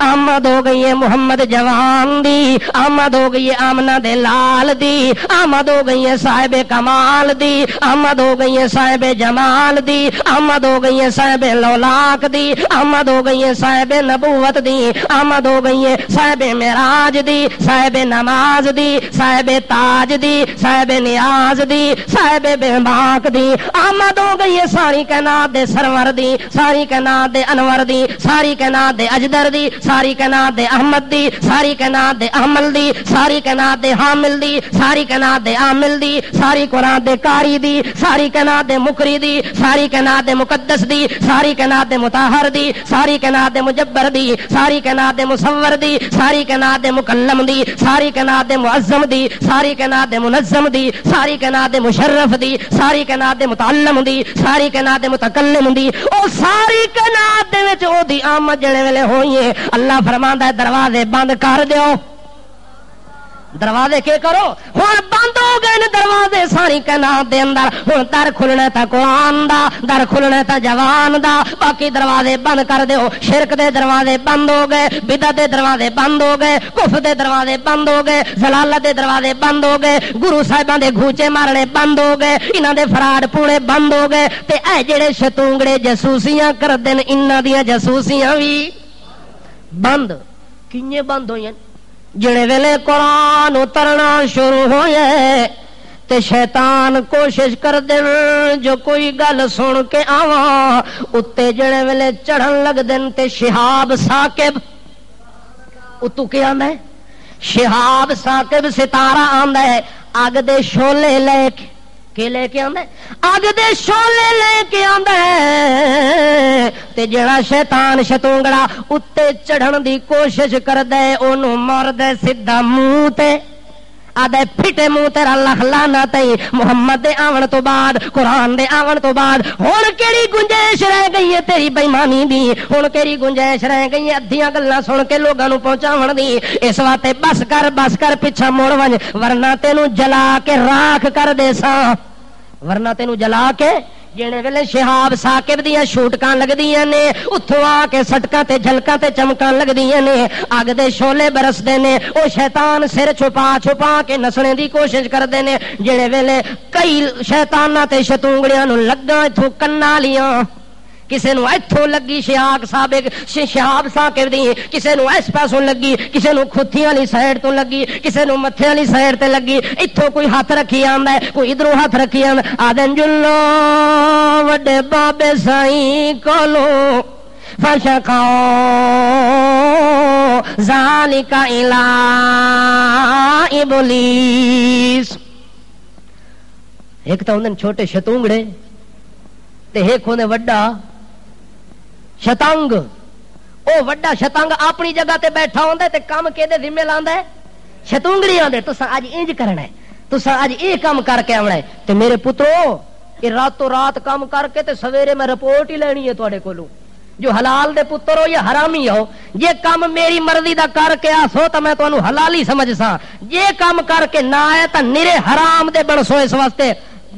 آمد ہو گئی ہے محمد جوان دی آمد ہو گئی ہے آمنہ دے لال دی آمد ہو گئی ہے صاحب کمال دی آمد ہو گئی ہے صاحب جمال دی آمد ہو گئی ہے صاحب لولاک دی آمد ہو گئی ہے صاحب نبوت دی آمد ہو گئی ہے صاحب معراج دی صاحب نماز دی صاحب تاج دی صاحب نیاز دی صاحب بے باک دی آمد ہو گئی ہے ساری کائنات دے سرور دی ساری کائنات دے انور دی ساری کائنات دے اجدر دی ساری کائنات دے احمد دی ساری کائنات دے احمل دی ساری کائنات دے حامل دی ساری کائنات دے عامل دی ساری قرآن دے قاری دی ساری کائنات دے مقری دی ساری کائنات دے مقدس دی ساری کائنات دے مطہر دی ساری کائنات دے مجبر دی ساری کائنات دے مصور دی ساری کائنات دے مکلم دی ساری کائنات دے معظم دی ساری کائنات دے منظم دی ساری کائنات دے مشرف دی ساری کائنات دے متعلم دی ساری کائنات دے متکلم دی او ساری کائنات دے وچ او دی آمد جڑے ویلے ہوئی ہے اللہ فرماندا ہے دروازے بند کر دیو دروازے کے کرو ہن بند ہو گئے دروازے ساری کائنات دے اندر ہن در کھلنا تا قرآن دا در کھلنا تا جوان دا باقی دروازے بند کر دیو شرک دے دروازے بند ہو گئے بدعت دے دروازے بند ہو گئے کفر دے دروازے بند ہو گئے ضلالت دے دروازے بند ہو گئے گرو صاحباں دے گھوچے مارنے بند ہو گئے انہاں دے فراڈ پوڑے بند ہو گئے تے اے جڑے شتونگڑے جاسوسیاں کردے نے انہاں دیاں جاسوسیاں وی بند کینے بند ہوئی جڑے ویلے قرآن اترنا شروع ہوئے تے شیطان کوشش کر دین جو کوئی گل سن کے آواں اتے جڑے ویلے چڑھن لگ دین تے شہاب ثاقب اتو کیا آندا ہے شہاب ثاقب ستارہ آندا ہے اگ دے شولے لے کے لے کے آندا ہے اگ دے شولے لے کے آندا ہے تے جڑا شیطان شتونگڑا اتے چڑھن دی کوشش کردے اونوں مار دے سیدھا منہ تے آدھے پھٹے منہ تیرا لکھ لعنت ہے محمد دے آون تو بعد قرآن دے آون تو بعد ہن کیڑی گنجائش رہ گئی ہے تیری بےمانی دی ہن کیڑی گنجائش رہ گئی ہے ادھیاں گلاں سن کے لوگاں نوں پہنچاون دی اس واسطے بس کر پیچھے مڑ ون ورنہ تینوں جلا کے راکھ کر دے ساں ورنہ تینوں جلا کے جنے ویلے شہاب ثاقب دیاں شوٹکاں لگدیاں نے اتھوں آ کے سٹکاں تے جھلکاں تے چمکاں لگدیاں نے اگ دے شولے برسدے نے او شیطان سر چھپا کے نسنے دی کوشش کردے نے جنے ویلے کئی شیطاناں تے شتونگڑیاں نوں لگاں اتھوں کناں لیاں کسے نو ایتھوں لگی شہاب ثاقب دی کسے نو اس پاسوں لگی کسے نو کھتیاں والی سائیڈ تو لگی کسے نو متھے والی سائیڈ تے لگی ایتھوں کوئی ہاتھ رکھی آندا ہے کوئی ادھروں ہاتھ رکھی آندا آدن جلو وڈے بابے سائیں کولو فشقاؤ ذالک الی ابلیس ایک تو ہوندے چھوٹے شتونگڑے تے ایک ہوندے وڈا شتانگ او وڈا شتانگ اپنی جگہ تے بیٹھا ہوندا تے کام کیدے ذمہ لاندا ہے شتونگڑیاں دے تساں اج انج کرنا ہے تساں اج اے کام کر کے آونا ہے تے میرے پترو اے راتوں رات کام کر کے تے سویرے میں رپورٹ ہی لینی ہے تواڈے کولوں جو حلال دے پتر ہو یا حرامی ہو جے کام میری مرضی دا کر کے آسو تے میں تانوں حلالی سمجھ ساں جے کام کر کے نہ آئے تے نرے حرام دے بنسو اس واسطے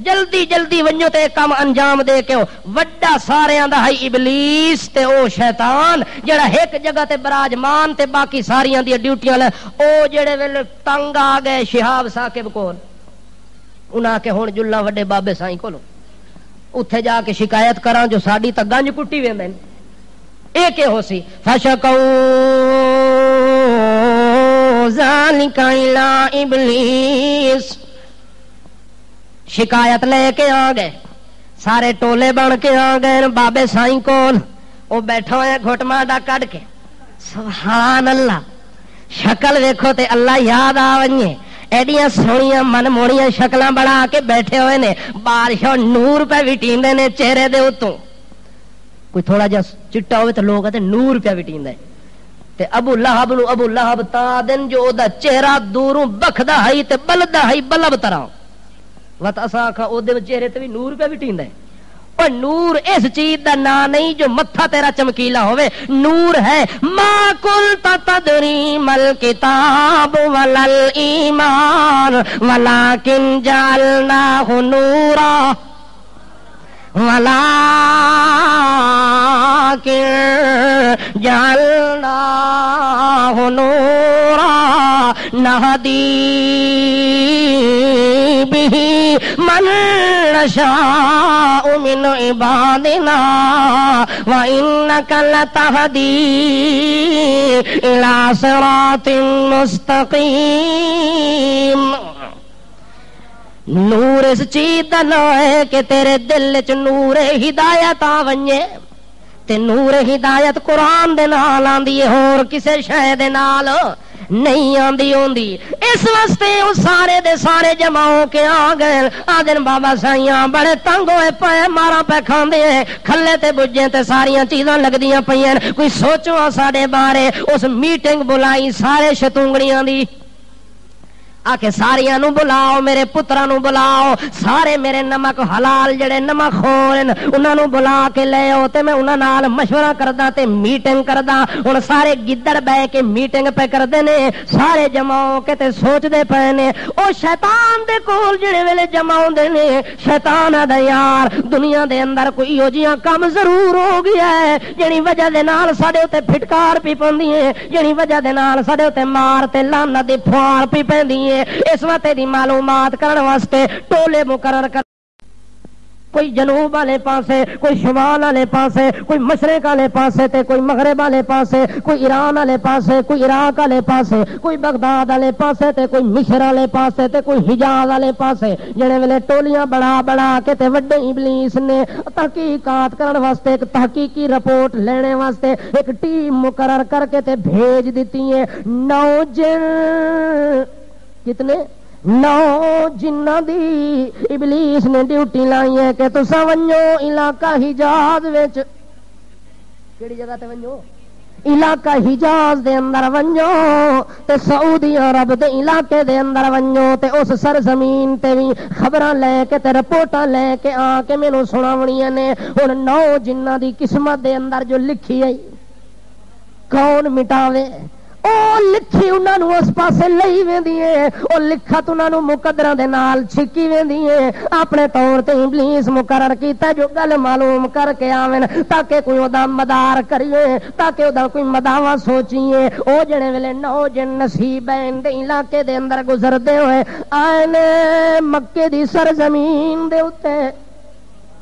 جلدی ونجو تے کام انجام دے کے وڈا ساریاں دا ہے ابلیس تے او شیطان جڑا ایک جگہ تے براجمان تے باقی ساریاں دی ڈیوٹیاں لے او جڑے ویلے تنگ آ گئے شہاب ثاقب کول انہاں کہ ہن جلا وڈے بابے سائیں کولو اوتھے جا کے شکایت کراں جو ساڈی تے گنج کٹی ویندے اے کہ ہو سی فشقوا ذالک الی ابلیس شکایت لے کے آ گئے سارے ٹولے بن کے آ گئے بابے سائیں کول وہ بیٹھا ہوا گھٹ ماڈا کڈ کے سبحان اللہ شکل ویکھو تے اللہ یاد آ ونجے ایڈیاں سونیاں من موڑیاں شکلاں بنا کے بیٹھے ہوئے نے بارش نور پہ وٹیندے نے چہرے دے اتوں کوئی تھوڑا جا چٹا ہوئے تے لوگ کہتے نور پہ وٹیندا ہے تے ابو لہب تا دن جو دا چہرہ دوروں بکھدا ہے تے بلدا ہے بلب طرح وت اساں آکھا او دے چہرے تے بھی نور پہ وٹیندا ہے اور نور اس چیز دا نا نہیں جو متھا تیرا چمکیلا ہوئے نور ہے ما کنت تدری مل کتاب ولل ایمان ولکن جعلناہ نورا ولکن جعلناہ نورا نہدی بہ من نشاء من عبادنا وإنك لتهدي إلى صراط مستقيم نور اس چیز دا نا ہے کہ تیرے دل چ نور ہدایت آ ونجے تے نور ہدایت قرآن دے نال آندی ہے اور کسے شے دے نال نہیں آندی ہوندی اس واسطے وہ سارے دے سارے جمع ہو کے آ گئے آدن بابا سائیاں بڑے تنگ ہوئے پے مارا پہ کھاندے ہیں کھلے تے بجے تے ساریاں چیزاں لگدیاں پئیاں کوئی سوچو ساڈے بارے اس میٹنگ بلائی سارے شتونگڑیاں دی آکے ساریاں نو بلاؤ میرے پتراں نو بلاؤ سارے میرے نمک حلال جڑے نمک خور انہاں نو بلا کے لے آؤ تے میں انہاں نال مشورہ کردا تے میٹنگ کردا ہن سارے گدڑ بہ کے میٹنگ پہ کردے نے سارے جمع ہو کے تے سوچدے پئے نے او شیطان دے کول جڑے ویلے جمع ہوندے نے شیطان دا یار دنیا دے اندر کوئی ہو جیاں کم ضرور ہو گیا ہے جڑی وجہ دے نال ساڈے تے پھٹکار پی پوندی ہے جڑی وجہ دے نال ساڈے تے مار تے لعنت دی پھوار پی پیندی ہے اس وقت دی معلومات کرنے واسطے ٹولے مقرر کر کوئی جنوب والے پاسے کوئی شمال والے پاسے کوئی مشرق والے پاسے تے کوئی مغرب والے پاسے کوئی ایران والے پاسے کوئی عراق والے پاسے کوئی بغداد والے پاسے تے کوئی مصر والے پاسے تے کوئی حجاز والے پاسے جڑے ویلے ٹولیاں بڑا کے تے وڈے ابلیس نے تحقیقات کرنے واسطے ایک تحقیقی رپورٹ لینے واسطے ایک ٹیم مقرر کر کے تے بھیج دیتی ہے 9 جن کتنے 9 جنہ دی ابلیس نے ڈیوٹی لائی ہے کہ تساں ونجو علاقہ حجاز وچ کیڑی جگہ تے ونجو علاقہ حجاز دے اندر ونجو تے سعودی عرب دے علاقے دے اندر ونجو تے اس سرزمین تے بھی خبراں لے کے تے رپورٹاں لے کے آ کے مینوں سناونیاں نے ہن 9 جنہاں دی قسمت دے اندر جو لکھی ہے کون مٹاوے او لکھی انہاں نوں اس پاسے لئی ویندی ہے او لکھت انہاں نوں مقدراں دے نال چھکی ویندی ہے اپنے طور تے ابلیس مقرر کیتا جو گل معلوم کر کے آویں تاکہ کوئی ادا مدار کریے تاکہ ادا کوئی مداواں سوچیے او جڑے ویلے 9 جن نصیبین دے علاقے دے اندر گزردے ہوئے آئے نے مکے دی سرزمین دے اوتے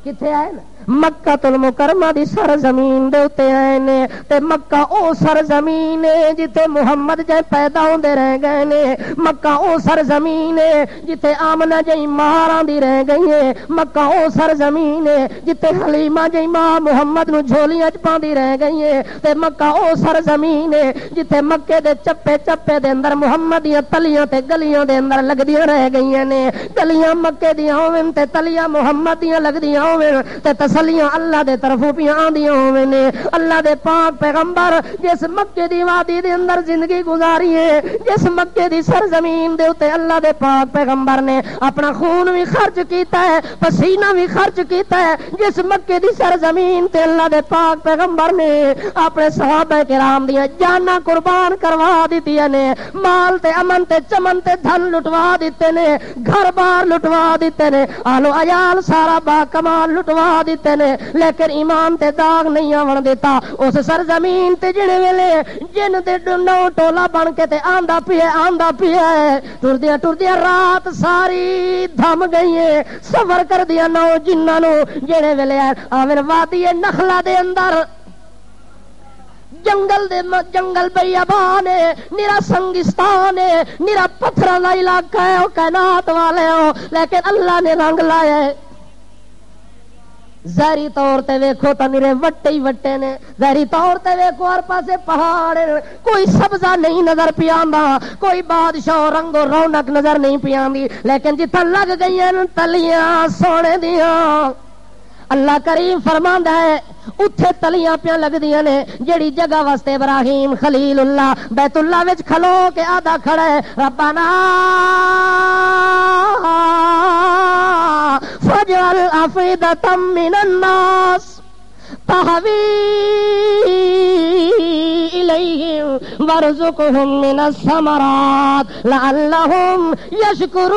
کتھے آئے نا مکہ المکرمہ دی سرزمین دے اوتے آئے نے تے مکہ او سرزمین ہے جتے محمد جے پیدا ہوندے رہ گئے نے مکہ او سرزمین ہے جتے آمنہ جے ماراں دی رہ گئی ہے مکہ او سرزمین ہے جتے حلیمہ جے ماں محمد نو جھولیاں چ پاندی رہ گئی ہے تے مکہ او سرزمین ہے جتے مکے دے چپے چپے دے اندر محمد دیاں تلیاں تے گلیاں دے اندر لگدیاں رہ گئیاں نے گلیاں مکے دیاں ہوویں تے تلیاں محمد دیاں لگدیاں ہوویں تے تسلیاں اللہ دے طرفوں پیاں آندیاں ہوویں نے اللہ دے پاک پیغمبر جس مکے دی وادی دے اندر زندگی گزاری ہے جس مکے دی سرزمین دے اوتے اللہ دے پاک پیغمبر نے اپنا خون بھی خرچ کیتا ہے پسینہ بھی خرچ کیتا ہے جس مکے دی سرزمین تے اللہ دے پاک پیغمبر نے اپنے صحابہ کرام دیاں جاناں قربان کروا دتیاں نے مال تے امن تے چمن تے دھن لٹوا دیتے نے گھر بار لٹوا دیتے نے آل و عیال سارا با کمال لٹوا دیتے نے لیکن ایمان تے داغ نہیں آون دیتا اس سرزمین تے جڑے ویلے جن دے ڈنو ٹولا بن کے تے آندا پیا ہے ٹردیاں رات ساری دھم گئی ہے سفر کر دیا 9 جنہاں نو جڑے ویلے آویں وادی نخلا دے اندر جنگل بیابان ہے نیرا سنگستان ہے نیرا پتھراں دا علاقہ ہے او کائنات والے ہو لیکن اللہ نے رنگ لایا ہے ظاہری طور تے ویکھو تا میرے وٹے ہی وٹے نے ظاہری طور تے ویکھو ہر پاسے پہاڑ کوئی سبزہ نہیں نظر پیاندا کوئی بادشاہ رنگ و رونق نظر نہیں پیاندی لیکن جتھا لگ گئی ہیں تلیاں سونے دیاں اللہ کریم فرماندا ہے اتھے تلیاں پیاں لگدیاں نے جڑی جگہ واسطے ابراہیم خلیل اللہ بیت اللہ وچ کھلو کے آدھا کھڑا ہے ربنا فاجعل افئدة من الناس تهوي إليهم وارزقهم من الثمرات لعلهم يشكرون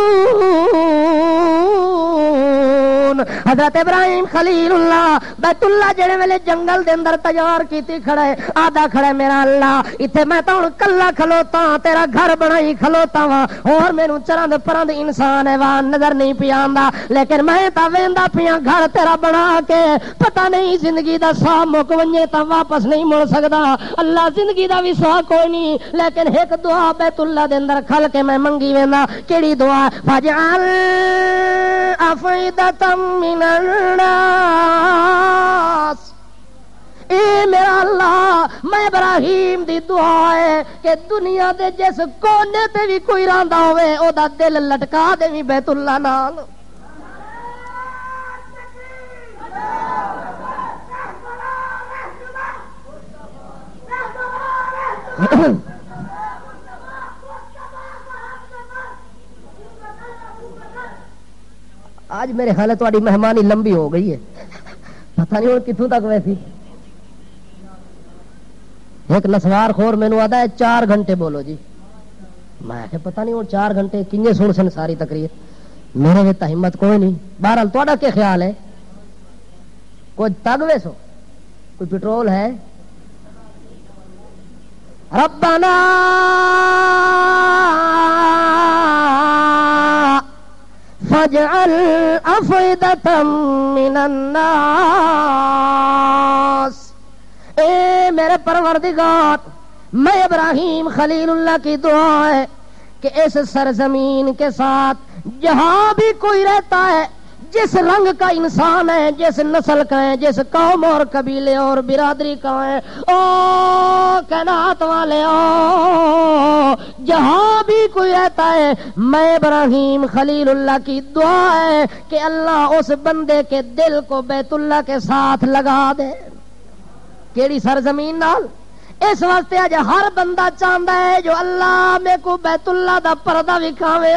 حضرت ابراہیم خلیل اللہ بیت اللہ جڑے ویلے جنگل دے اندر تیار کیتی کھڑا ہے آدھا کھڑا ہے میرا اللہ ایتھے میں تا ہن کلا کھلوتا تیرا گھر بنائی کھلوتا وا اور مینوں چرند پرند انسان حیوان نظر نہیں پیاندا لیکن میں تا ویندا پیاں گھر تیرا بنا کے پتہ نہیں زندگی دا سا مک ونجے تا واپس نہیں مڑ سکدا اللہ زندگی دا بھی سا کوئی نہیں لیکن ایک دعا بیت اللہ دے اندر کھل کے میں منگی ویندا کیڑی دعا فاجعل افئدة من الناس اے میرا اللہ میں ابراہیم دی دعا ہے کہ دنیا دے جس کونے تے بھی کوئی راندا ہوئے او دا دل لٹکا دے وی بیت اللہ نال آج میرے خیال ہے تہاڈی مہمانی لمبی ہو گئی ہے پتہ نہیں ہن کتھوں تک ویسی ایک نسوار خور مینوں آدا ہے 4 گھنٹے بولو جی میں کہ پتہ نہیں ہن 4 گھنٹے کنے سن سن ساری تقریر میرے وچ ہمت کوئی نہیں بہرحال تہاڈا کیا خیال ہے کوئی تگ ویسو کوئی پٹرول ہے ربنا فاجعل افئدة من الناس اے میرے پروردگار میں ابراہیم خلیل اللہ کی دعا ہے کہ اس سرزمین کے ساتھ جہاں بھی کوئی رہتا ہے جس رنگ کا انسان ہے جس نسل کا ہے جس قوم اور قبیلے اور برادری کا ہے او کائنات والے او جہاں بھی کوئی رہتا ہے میں ابراہیم خلیل اللہ کی دعا ہے کہ اللہ اس بندے کے دل کو بیت اللہ کے ساتھ لگا دے کیڑی سرزمین نال اس واسطے اج ہر بندہ چاہتا ہے جو اللہ میں کو بیت اللہ دا پردہ وکھاوے،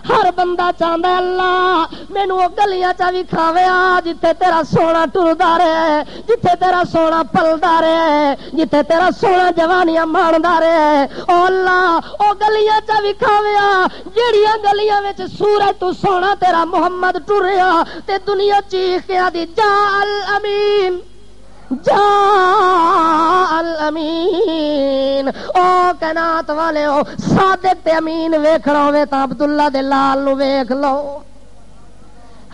ہر بندہ چاہتا ہے اللہ مینو وہ گلیاں چا وکھاوے جتھے تیرا سونا ٹردا رہے، جتھے تیرا سونا پلدا رہے، جتھے تیرا سونا جوانیاں ماندا رہے، او اللہ او گلیاں چا وکھاوے جیڑیاں گلیاں وچ سورج تو سونا تیرا محمد ٹریا تے دنیا چیخ کے آدی جا الامین جا الامین۔ او کائنات والے او صادق تے امین ویکھنا ہوے تاں عبداللہ دے لال نو ویکھ لو۔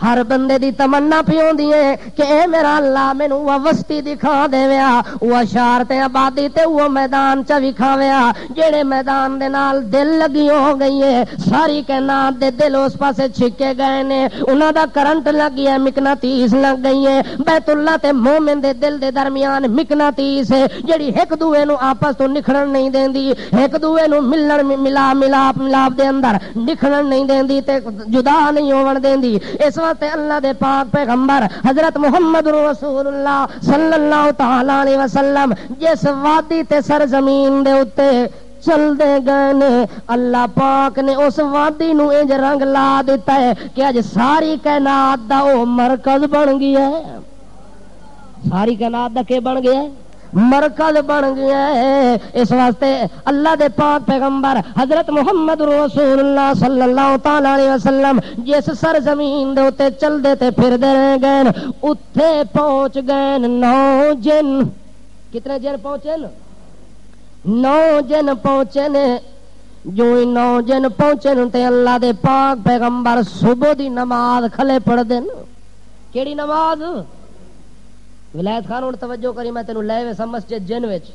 ہر بندے دی تمنا پی ہوندی ہے کہ اے میرا اللہ مینوں وہ وسطی دکھا دیویا، وہ اشار تے آبادی تے وہ میدان چا وکھاویا جڑے میدان دے نال دل لگی ہو گئی ہے، ساری کائنات دے دل اس پاسے چھکے گئے نے، انہاں دا کرنٹ لگ گیا، مقناطیس لگ گئی ہے، بیت اللہ تے مومن دے دل دے درمیان مقناطیس ہے جڑی ایک دوے نو آپس تو نکھڑن نہیں دیندی، ایک دوے نو ملن ملاپ دے اندر نکھڑن نہیں دیندی تے جدا نہیں ہون دیندی۔ اس واسطے اللہ دے پاک پیغمبر حضرت محمد رسول اللہ صلی اللہ تعالی علیہ وسلم جس وادی تے سرزمین دے اتے چل دے گئے نے، اللہ پاک نے اس وادی نو انج رنگ لا دیتا ہے کہ اج ساری کائنات دا او مرکز بن گیا ہے، ساری کائنات دا کے بن گیا ہے، مرکز بن گیا ہے۔ اس واسطے اللہ دے پاک پیغمبر حضرت محمد رسول اللہ صلی اللہ تعالی علیہ وسلم جس سرزمین دے اوتے چل دے تے پھر دے رہ گئے اوتھے پہنچ گئے 9 جن۔ کتنے جن پہنچے؟ 9 جن پہنچے نے۔ جو 9 جن پہنچے تے اللہ دے پاک پیغمبر صبح دی نماز کھلے پڑھ دین۔ کیڑی نماز؟ ولایت خان ہوں توجہ کری، میں تینوں لے ویسا مسجد جن وچ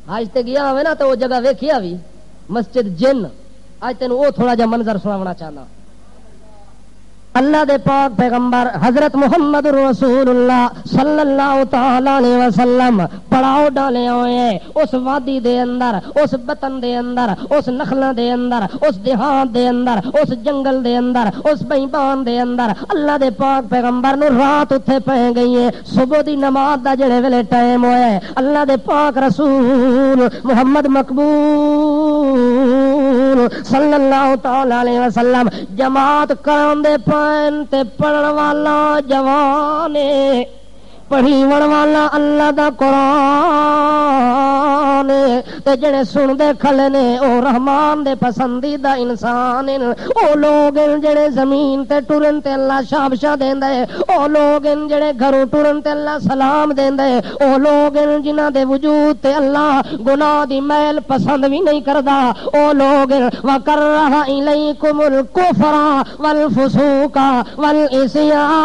آج تے گیا ہوئے نا تو وہ جگہ ویکھیا بھی مسجد جن، آج تینوں وہ تھوڑا جا منظر سناونا چاہنا۔ اللہ دے پاک پیغمبر حضرت محمد رسول اللہ صلی اللہ تعالی علیہ وسلم پڑاؤ ڈالے ہوئے ہیں اس وادی دے اندر، اس بطن دے اندر، اس نخلاں دے اندر، اس دیہات دے اندر، اس جنگل دے اندر، اس بیابان دے اندر۔ اللہ دے پاک پیغمبر نو رات اتھے پہ گئی ہے، صبح دی نماز دا جڑے ویلے ٹائم ہویا ہے، اللہ دے پاک رسول محمد مقبول صلی اللہ تعالی علیہ وسلم جماعت کرن دے پین تے پڑھن والا جوان پڑھیون والا اللہ دا قرآن تے جڑے سن دے کھلے نے او رحمان دے پسندیدہ انسان او لوگ جڑے زمین تے ٹرن تے اللہ شابشاہ دیندا ہے، او لوگ جڑے گھروں ٹرن تے اللہ سلام دیندا ہے، او لوگ جنہاں دے وجود تے اللہ گناہ دی میل پسند بھی نہیں کردا، او لوگ وَكَرَّهَ إِلَيْكُمُ الْكُفْرَ وَالْفُسُوقَ وَالْعِصْيَانَ۔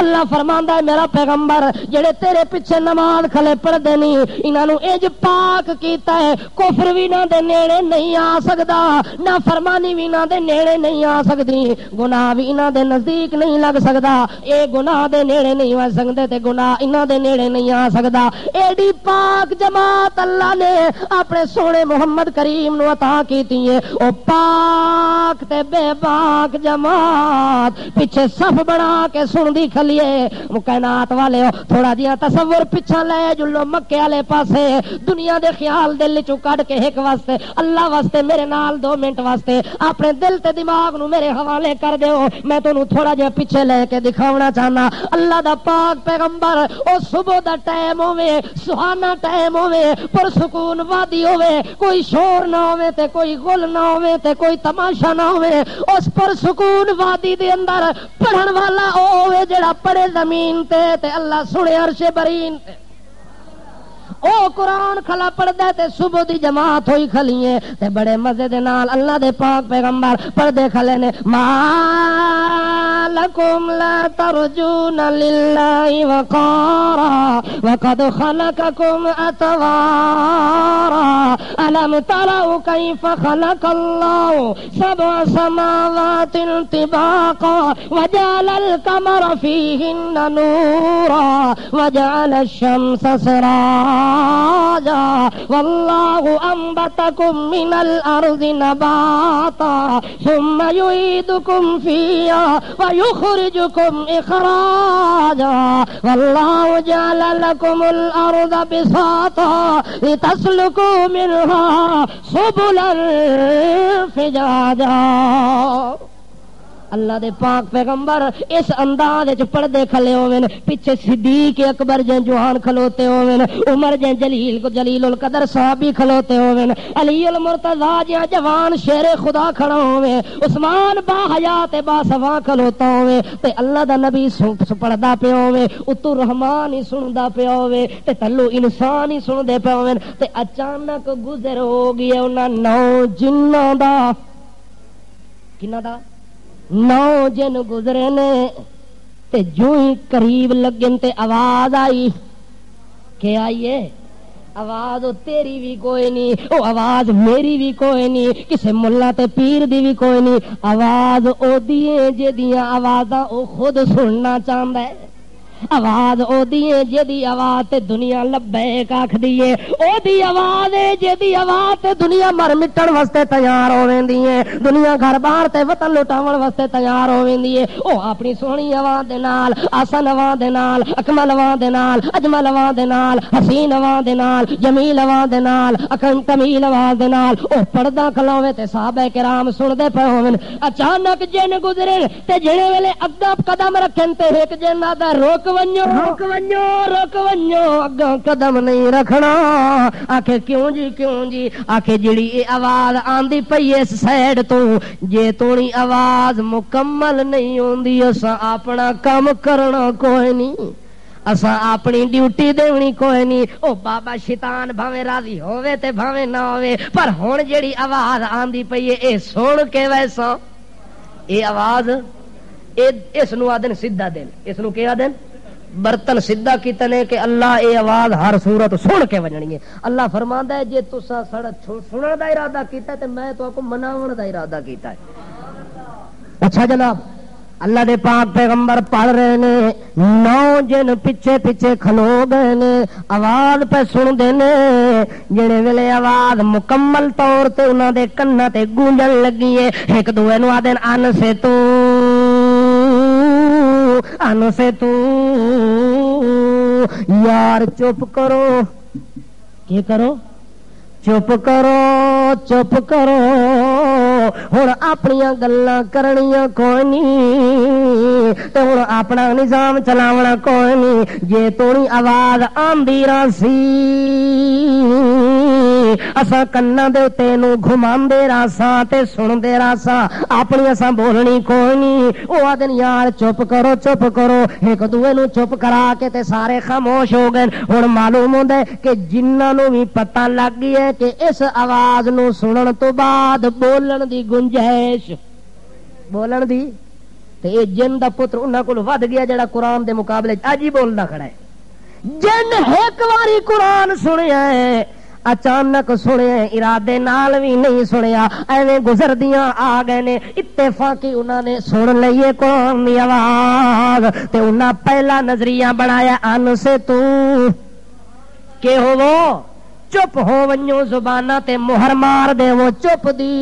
اللہ فرماندا ہے میرا پیغمبر جڑے تیرے پیچھے نماز کھلے پڑھدے نہیں انہاں نو انج پاک کیتا ہے، کفر بھی نہ دے نیڑے نہیں آ سکدا، نہ فرمانی بھی نہ دے نیڑے نہیں آ سکدی، گناہ بھی انہاں دے نزدیک نہیں لگ سکدا، اے گناہ دے نیڑے نہیں آ سکدے تے گناہ انہاں دے نیڑے نہیں آ سکدا۔ ایڈی پاک جماعت اللہ نے اپنے سونے محمد کریم نو عطا کیتی ہے، او پاک تے بے پاک جماعت پیچھے صف بنا کے سن دی کھلیے۔ کائنات والے تھوڑا جہا تصور پیچھا لے جلو مکے والے پاسے، دنیا دے خیال دل چو کڈ کے ایک واسطے اللہ واسطے میرے نال 2 منٹ واسطے اپنے دل تے دماغ نو میرے حوالے کر دیو، میں تانوں تھوڑا جہا پیچھے لے کے دکھاونا چاہنا۔ اللہ دا پاک پیغمبر او صبح دا ٹائم ہوے، سہانا ٹائم ہوے، پرسکون وادی ہوے، کوئی شور نہ ہوے تے کوئی غل نہ ہوے تے کوئی تماشا نہ ہوے، اس پرسکون وادی دے اندر پڑھن والا او ہوے جڑا پڑھے زمین تے اللہ سنے عرش برین تے، او قرآن کھلا پڑھدا تے صبح دی جماعت ہوئی کھلی ہے تے بڑے مزے دے نال اللہ دے پاک پیغمبر پڑھدے کھلے نے مالکم لا ترجون للہ وقارا وقد خلقکم اتوارا الم تروا کیف خلق اللہ 7 سماوات طباقا وجعل القمر فیہن نورا وجعل الشمس سراجا واللہ انبتکم من الارض نباتا ثم یعیدکم فیہا يخرجكم إخراجا والله جعل لكم الأرض بساطا لتسلكوا منها سبلا فجاجا. اللہ دے پاک پیغمبر اس انداز وچ پڑھدے کھلے ہوویں، پیچھے صدیق اکبر جن جوان کھلوتے ہوویں، عمر جن جلیل القدر صحابی کھلوتے ہوویں، علی المرتضی جن جوان شیر خدا کھڑا ہوویں، عثمان با حیات با سوا کھلوتا ہوویں تے اللہ دا نبی پڑھدا پیا ہوویں، اتو رحمان ہی سندا پیا ہوویں تے تلو انسان ہی سندے پیا ہوویں تے اچانک گزر ہو گیا انہاں 9 جناں دا. کناں دا؟ 9 جن گزرے نے تے جو ہی قریب لگن تے آواز آئی کہ آئیے آواز او تیری بھی کوئی نہیں، او آواز میری بھی کوئی نہیں، کسے ملا تے پیر دی بھی کوئی نہیں، آواز او دیئے جے دیاں آوازاں او خود سننا چاہندا ہے. آواز او دیئے جدی آواز تے دنیا لبیک آکھ دیئے، او دی آواز ہے جدی آواز تے دنیا مر مٹن واسطے تیار ہو ویندی ہے، دنیا گھر بار تے وطن لٹاون واسطے تیار ہو ویندی ہے. او اپنی سونی آواز دے نال، آسن آواز دے نال، اکمل آواز دے نال، اجمل آواز دے نال، حسین آواز دے نال، جمیل آواز دے نال، اکن تمیل آواز دے نال او پڑھدا کھلوے تے صحابہ کرام سندے پے ہون. اچانک جن گزرے تے جڑے ویلے اگا قدم رکھن تے ایک جن دا روک ونجو اگا قدم نہیں رکھنا. آکھے کیوں جی آکھے جڑی اے آواز آندی پئی اس سائیڈ تو جے تونی آواز مکمل نہیں ہوندی اساں اپنا کام کرنا کوئی نہیں، اساں اپنی ڈیوٹی دینی کوئی نہیں. او بابا شیطان بھاویں راضی ہووے تے بھاویں نہ ہووے پر ہن جڑی آواز آندی پئی اے سن کے ویسا اے آواز اس نو آدن سیدھا دل، اس نو کیا آدن برتن سیدھا کیتے نے کہ اللہ اے آواز ہر صورت سن کے وجنی ہے. اللہ فرماندا ہے جے تساں سڑک سنن دا ارادہ کیتا تے میں تو کو مناون دا ارادہ کیتا ہے. اچھا جناب اللہ دے پاک پیغمبر پڑھ رہے نے، 9 جن پیچھے پیچھے کھلو گئے نے، آواز پہ سن دے نے. جڑے ویلے آواز مکمل طور تے انہاں دے کناں تے گونجن لگی ہے، ایک دوے نو آدن ان سے تو یار چپ کرو، کی کرو؟ چپ کرو ہن اپنیاں گلاں کرنیاں کوئی نہیں تے ہن اپنا نظام چلاونا کوئی نہیں. جے تونی آواز آندی راسی اساں کناں دے تے نو گھماندے راساں تے سندے راساں، اپنی اساں بولنی کوئی نہیں. او آدن یار چپ کرو ایک دوے نو چپ کرا کے تے سارے خاموش ہو گئے. ہن معلوم ہوندا ہے کہ جنہاں نو بھی پتہ لگ گیا ہے کہ اس آواز نو سنن تو بعد بولن دی گنجائش بولن دی تے اے جن دا پتر انہاں کول ود گیا جڑا قرآن دے مقابلے اج ہی بولدا کھڑا ہے. جن ایک واری قرآن سنیا ہے اچانک سنیا ارادے نال بھی نہیں سنیا، ایویں گزردیاں آ گئے نے اتفاقی انہاں نے سن لئیے قرآن دی آواز تے انہاں پہلا نظریہ بنایا ان سے تو کہ ہو چپ ہو ونجو زباناں تے مہر مار دے وہ چپ دی.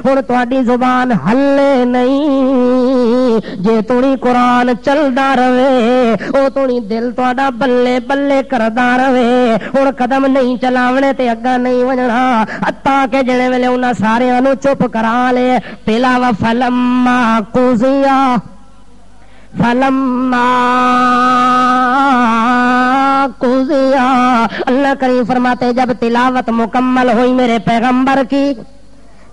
ہن تہاڈی زبان ہلے نہیں، جے تونی قرآن چلدا رہے او تونی دل تہاڈا بلے بلے کردا رہے. ہن قدم نہیں چلاونے تے اگا نہیں وجنا اتا کہ جڑے ویلے انہاں ساریاں نو چپ کرا لے تلاوا فلما قضیا اللہ کریم فرماتے جب تلاوت مکمل ہوئی میرے پیغمبر کی،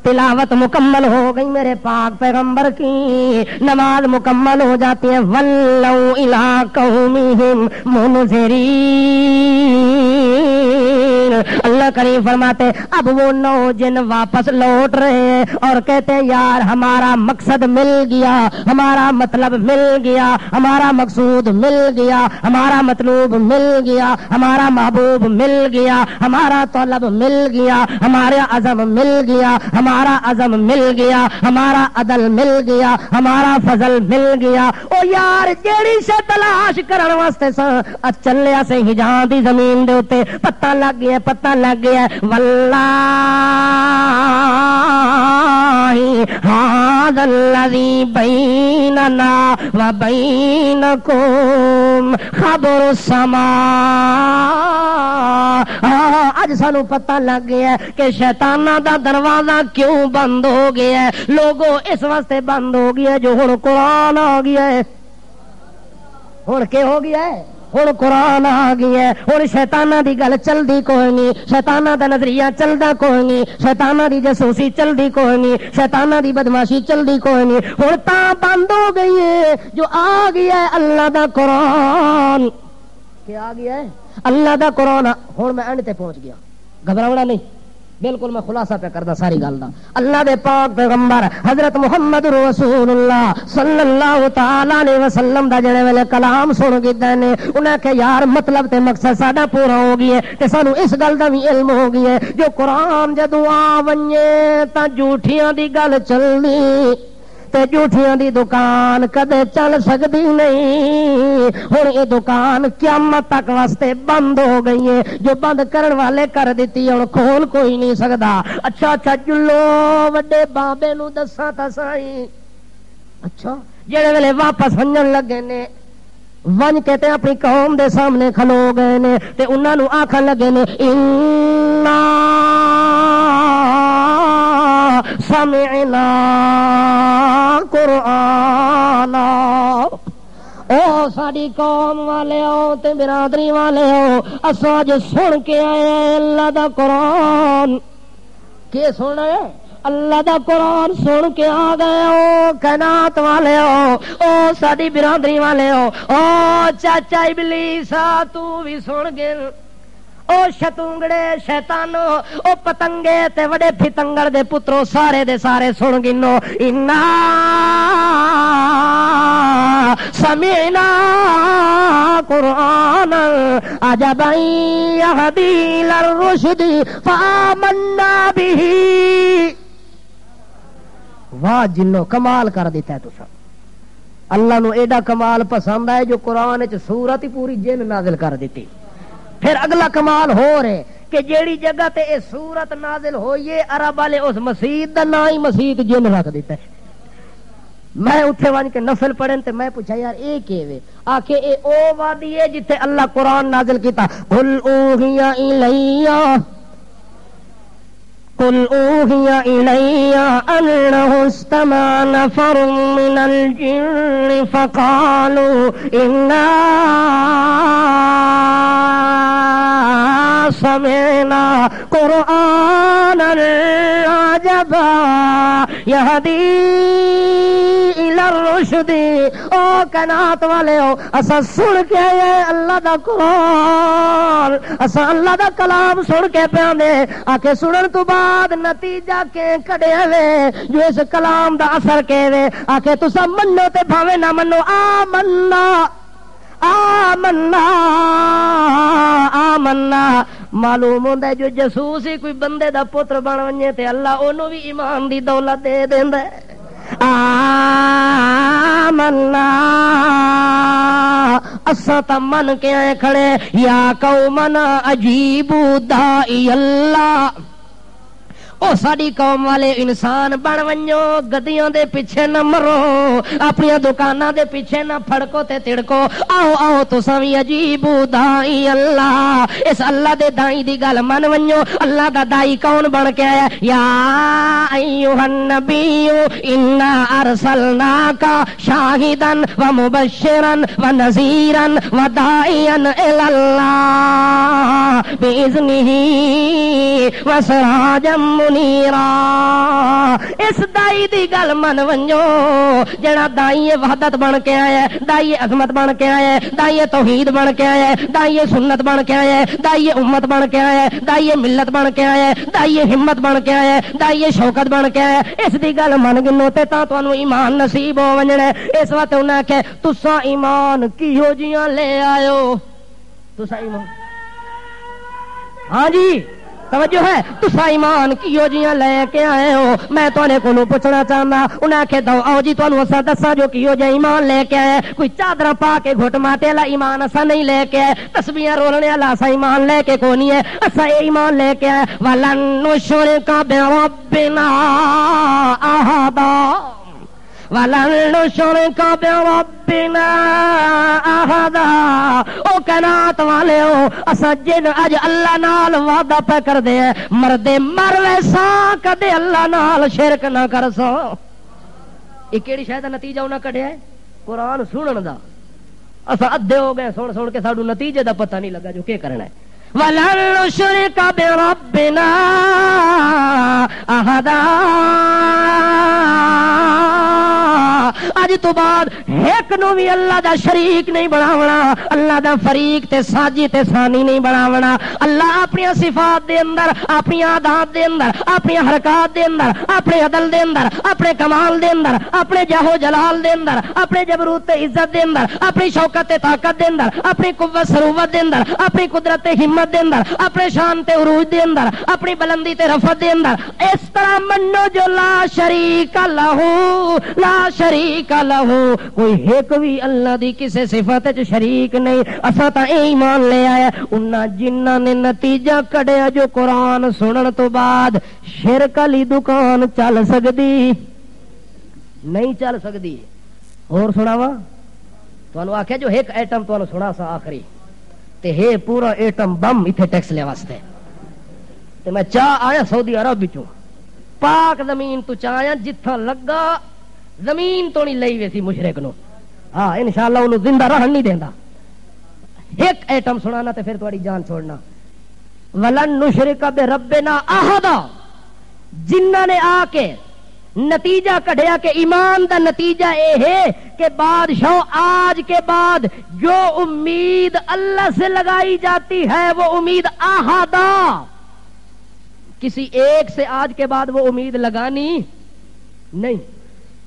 تلاوت مکمل ہو گئی میرے پاک پیغمبر کی، نماز مکمل ہو جاتی ہے ولوا الی قومہم منذرین. اللہ کریم فرماتے اب وہ 9 جن واپس لوٹ رہے ہیں اور کہتے ہیں یار ہمارا مقصد مل گیا، ہمارا مطلب مل گیا، ہمارا مقصود مل گیا، ہمارا مطلوب مل گیا، ہمارا محبوب مل گیا، ہمارا طلب مل گیا، ہمارا عزم مل گیا، ہمارا عزم مل گیا، ہمارا عدل مل گیا، ہمارا فضل مل گیا. او یار جیڑی سے تلاش کرن واسطے سا چلیا سے ہجاں دی زمین دے اوتے پتہ لگ گیا واللہ اللہ ھذا الذی بیننا و بینکم خبر السماء. اج سانو پتہ لگ گیا ہے کہ شیطاناں دا دروازہ کیوں بند ہو گیا ہے. لوگوں اس واسطے بند ہو گیا ہے جو ہن قرآن آ گیا ہے. ہن کیا ہو گیا ہے؟ ہن قرآن آ گیا ہے. ہن شیطاناں دی گل چلدی کوئی نہیں, شیطاناں دا نظریہ چلدا کوئی نہیں, شیطاناں دی جاسوسی چلدی کوئی نہیں, شیطاناں دی بدماشی چلدی کوئی نہیں. ہن تاں بند ہو گئی ہے جو آ گیا ہے اللہ دا قرآن. کیا آ گیا ہے؟ اللہ دا قرآن. ہن میں اینڈ تے پہنچ گیا, گھبراونا نہیں, بالکل میں خلاصہ پہ کردا ساری گل دا. اللہ دے پاک پیغمبر حضرت محمد رسول اللہ صلی اللہ تعالی علیہ وسلم دا جڑے ویلے کلام سن گئے نے, انہاں کہ یار مطلب تے مقصد ساڈا پورا ہو گیا ہے تے سانو اس گل دا بھی علم ہو گیا ہے جو قرآن جدوں آ ونجے تاں جھوٹیاں دی گل چلدی تے جھوٹیاں دی دکان کدے چل سکتی نہیں. ہن یہ دکان قیامت تک واسطے بند ہو گئی ہے. جو بند کرن والے کر دیتی ہن کھول کوئی نہیں سکدا. اچھا جلو وڈے بابے نو دساں تا سائی, اچھا جڑے ویلے واپس ونجن لگے نے ون کے تے اپنی قوم دے سامنے کھلو گئے نے تے انہاں نو آکھن لگے نے انا سمعنا قرآنا. او ساڈی قوم والے ہو تے برادری والے ہو, اساں اج سن کے آئے ہیں اللہ دا قرآن. کی سنا ہے؟ اللہ دا قرآن سن کے آ گئے ہو. کائنات والے ہو, او ساڈی برادری والے ہو, او چاچا ابلیس تو بھی سن گئے. او شتونگڑے شیطانو, او پتنگے تے وڈے پھتنگڑ دے پترو سارے دے سارے سن گنو. انا سمعنا قرآن عجبا یہدی للرشد فآمنا به. واہ جنو کمال کر دیتا ہے تسا. اللہ نو ایڈا کمال پسند ہے جو قرآن وچ سورت ہی پوری جن نازل کر دیتی. پھر اگلا کمال ہو رہے کہ جیڑی جگہ تے اے سورت نازل ہوئی ہے عرب والے اس مسجد دا نام ہی مسجد جن رکھ دیتا ہے. میں اتنے ون کے نفل پڑھن تے میں پوچھا یار اے کیویں؟ آکھے اے او وادی ہے جتھے اللہ قرآن نازل کیتا. قل اوحی الیہ قل اوحی الیہ انہ استمع نفر من الجن فقالوا انا سمعنا قرآنا عجبا یہدی الی الرشد. او کائنات والے ہو, اسا سن کے آئے اللہ دا قرآن, اسا اللہ دا کلام سن کے پیاندے. آکے سنن تو بعد نتیجہ کے کڈے وے جو اس کلام دا اثر کے وے. آکے تسا منو تے بھاوے نہ منو, آمنا آمنا آمنا. معلوم ہوندا ہے جو جاسوس ہی کوئی بندے دا پتر بن ونجے تے اللہ اونوں بھی ایمان دی دولت دے دیندا ہے. آمنا اساں تا من کے آئے کھڑے. یا قومنا اجیبو دائی اللہ. او ساڈی قوم والے انسان بن ونجو, گدیاں دے پیچھے نہ مرو, اپنی دکاناں دے پیچھے نہ پھڑکو تے تڑکو. آؤ آؤ تساں وی اجیبو دائی اللہ, اس اللہ دے دائی دی گل من ونجو. اللہ دا دائی کون بن کے آیا؟ یا ایھا النبی انا ارسلناک شاہدا ومبشرا ونذیرا وداعیا الی اللہ باذنہ وسراجا منیرا. اس دائی دی گل من ونجو جڑا دائی وحدت بن کے آیا ہے, دائی عظمت بن کے آیا ہے, دائی توحید بن کے آیا ہے, دائی سنت بن کے آیا ہے, دائی امت بن کے آیا ہے, دائی ملت بن کے آیا ہے, دائی ہمت بن کے آیا ہے, دائی شوکت بن کے آیا ہے. اس دی گل من گنو تے تاں تانوں ایمان نصیب ہو ونجنا. اس وقت انہاں کہ تساں ایمان کیہو جیاں لے آیو؟ تساں ایمان, ہاں جی توجہ ہے تسا ایمان کیو جیاں لے کے آئے ہو میں توانے کولوں پوچھنا چاہنا انہاں کہ دو آؤ جی تانوں اساں دساں جو کیو جے ایمان لے کے آئے کوئی چادر پا کے گھٹ ماٹے والا ایمان اساں نہیں لے کے آئے تسبیحاں رولنے والا اساں ایمان لے کے کونی ہے اساں ایمان لے کے آئے ولن نشرک بربنا احدا ولن نشرک بربنا احدا او کائنات والے ہو اساں جن اج اللہ نال وعدہ پہ کر دے مردے مر ویسا کدے اللہ نال شرک نہ کر سو یہ کیڑی شے دا نتیجہ انہاں کڈیا ہے قرآن سنن دا اساں ادھے ہو گئے سن سن کے ساڈو نتیجے دا پتہ نہیں لگا جو کہ کرنا ہے وَلَن نُشْرِكَ بِرَبِّنَا أَحَدًا اج تو بعد ایک نو بھی اللہ دا شریک نہیں بناونا اللہ دا فریق تے ساجی تے ثانی نہیں بناونا اللہ اپنی صفات دے اندر اپنی عادات دے اندر اپنی حرکات دے اندر اپنے عدل دے اندر اپنے کمال دے اندر اپنے جاہو جلال دے اندر اپنے جبروت تے عزت دے اندر اپنی شوکت تے طاقت دے اندر اپنی قوت ثروت دے اندر اپنی قدرت تے ہمت دے اندر اپنے شان تے عروج دے اندر اپنی بلندی تے رفعت دے اندر اس طرح منو جو لا شریک لہو لا شریک لہو کوئی ایک بھی اللہ دی کسے صفت وچ شریک نہیں اساں تا ایمان لے آئے انہاں جنہاں نے نتیجہ کڈیا جو قرآن سنن تو بعد شرک والی دکان چل سکدی نہیں چل سکدی اور سناواں تانوں آکھیا جو ایک ایٹم تانوں سنا سا آخری تے ہے پورا ایٹم بم ایتھے ٹیکس لے واسطے تے میں چاہ آیا سعودی عرب وچوں پاک زمین تو چاہ آیا جتھاں لگا زمین تو نہیں لئی ویسی مشرک نو ہاں انشاءاللہ انہوں زندہ رہن نہیں دیندا ایک ایٹم سنانا تے پھر تہاڈی جان چھوڑنا ولن نشرک بربنا احدا جنہاں نے آ کے نتیجہ کڈیا کہ ایمان دا نتیجہ اے ہے کہ بادشاہ آج کے بعد جو امید اللہ سے لگائی جاتی ہے وہ امید احدا کسی ایک سے آج کے بعد وہ امید لگانی نہیں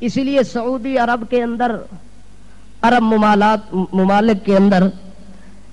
اسی لیے سعودی عرب کے اندر عرب ممالک کے اندر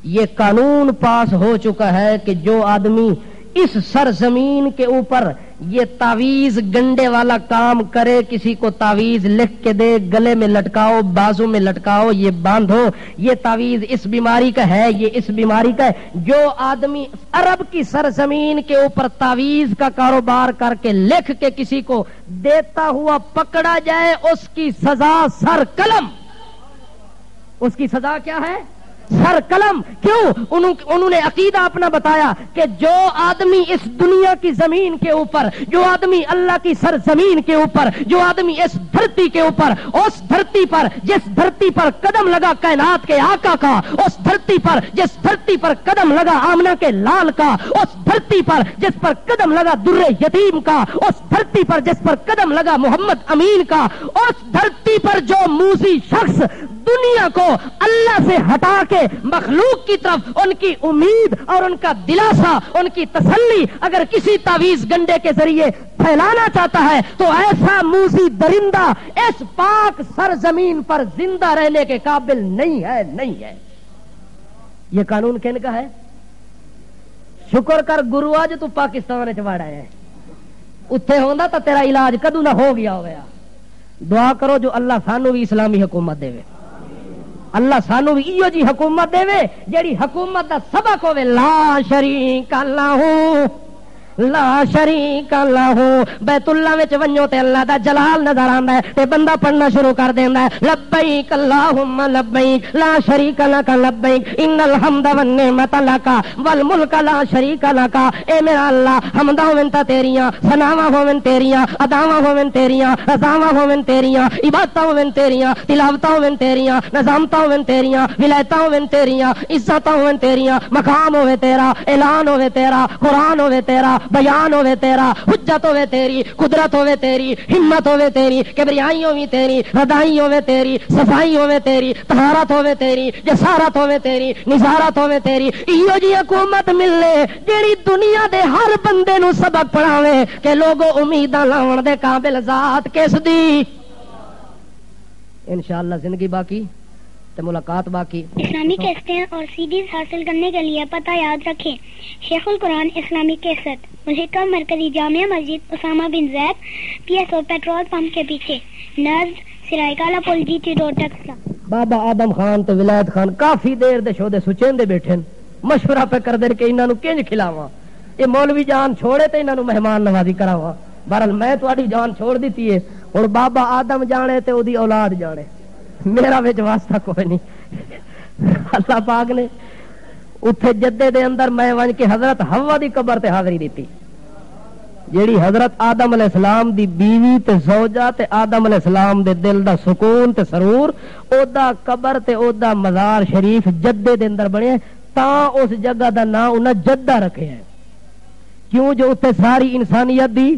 یہ قانون پاس ہو چکا ہے کہ جو آدمی اس سرزمین کے اوپر یہ تعویذ گنڈے والا کام کرے کسی کو تعویذ لکھ کے دے گلے میں لٹکاؤ بازو میں لٹکاؤ یہ باندھو یہ تعویذ اس بیماری کا ہے یہ اس بیماری کا ہے جو آدمی عرب کی سرزمین کے اوپر تعویذ کا کاروبار کر کے لکھ کے کسی کو دیتا ہوا پکڑا جائے اس کی سزا سر قلم اس کی سزا کیا ہے سر قلم کیوں انہوں نے عقیدہ اپنا بتایا کہ جو آدمی اس دنیا کی زمین کے اوپر جو آدمی اللہ کی سرزمین کے اوپر جو آدمی اس دھرتی کے اوپر اس دھرتی پر جس دھرتی پر قدم لگا کائنات کے آقا کا اس دھرتی پر جس دھرتی پر قدم لگا آمنہ کے لال کا اس دھرتی پر جس پر قدم لگا در یتیم کا اس دھرتی پر جس پر قدم لگا محمد امین کا اس دھرتی پر جو موذی شخص دنیا کو اللہ سے ہٹا کے مخلوق کی طرف ان کی امید اور ان کا دلاسا ان کی تسلی اگر کسی تعویذ گنڈے کے ذریعے پھیلانا چاہتا ہے تو ایسا موذی درندہ اس پاک سرزمین پر زندہ رہنے کے قابل نہیں ہے یہ قانون کن کا ہے شکر کر گرو اج تو پاکستان چ وڑ آیا ہے اتنے ہوندا تو تیرا علاج کدوں نہ ہو گیا ہویا دعا کرو جو اللہ سانو بھی اسلامی حکومت دے اللہ سانو بھی ایو جی حکومت دے جیڑی حکومت دا سبق ہوے لا شریک اللہ لا شریک اللہ بیت اللہ وچ ونجو تے اللہ دا جلال نظر آندا ہے تے بندہ پڑھنا شروع کر دیندا ہے لبیک اللہم لبیک لا شریک لک لبیک ان الحمد والنعمت لک والملک لا شریک لک اے میرا اللہ حمداں ہون تے تیریاں ثناواں ہون تیریاں اداواں ہون تیریاں رضاواں ہون تیریاں عبادتاں ہون تیریاں تلاوتاں ہون تیریاں نظامتاں ہون تیریاں ولایتاں ہون تیریاں عزتاں ہون تیریاں مقام ہوے تیرا اعلان ہوے تیرا قرآن ہوے تیرا بیان ہوے تیرا حجت ہوے تیری قدرت ہوے تیری ہمت ہوے تیری کبریائی ہوے تیری ردائی ہوے تیری صفائی ہوے تیری طہارت ہوے تیری جسارت ہوے تیری نظارت ہوے تیری ایو جی حکومت ملے جیڑی دنیا دے ہر بندے نو سبق پڑھاوے کہ لوگو امیداں لاون دے قابل ذات کس دی انشاءاللہ زندگی باقی تے ملاقات باقی. اسلامی کیسٹیں اور سیڈیز حاصل کرنے کے لیے پتہ یاد رکھیں: شیخ القرآن اسلامی کیسٹ، ملحقہ مرکزی جامعہ مسجد اسامہ بن زید، PSO پیٹرول پمپ کے پیچھے، نزد سرائے کالا پل GT روڈ ٹیکسلا. بابا آدم خان تے ولایت خان کافی دیر دے شودے سچیندے بیٹھے مشورہ پہ کر دے کہ انہاں نو کنج کھلاواں. یہ مولوی جان چھوڑے تے انہاں نو مہمان نوازی کراواں. بہرحال میں تہاڈی جان چھوڑ دیتی ہے. ہن بابا آدم جانے تے اودی اولاد جانے، میرا وچ واسطہ کوئی نہیں. اللہ پاک نے اتھے جدے دے اندر میں ون کے حضرت حوا دی قبر تے حاضری دیتی، جیڑی حضرت آدم علیہ السلام دی بیوی تے زوجہ تے آدم علیہ السلام دے دل دا سکون تے سرور، او دا قبر تے او دا مزار شریف جدے دے اندر بنے تاں اس جگہ دا نام انہاں جدہ رکھے ہے. کیوں؟ جو اتنے ساری انسانیت دی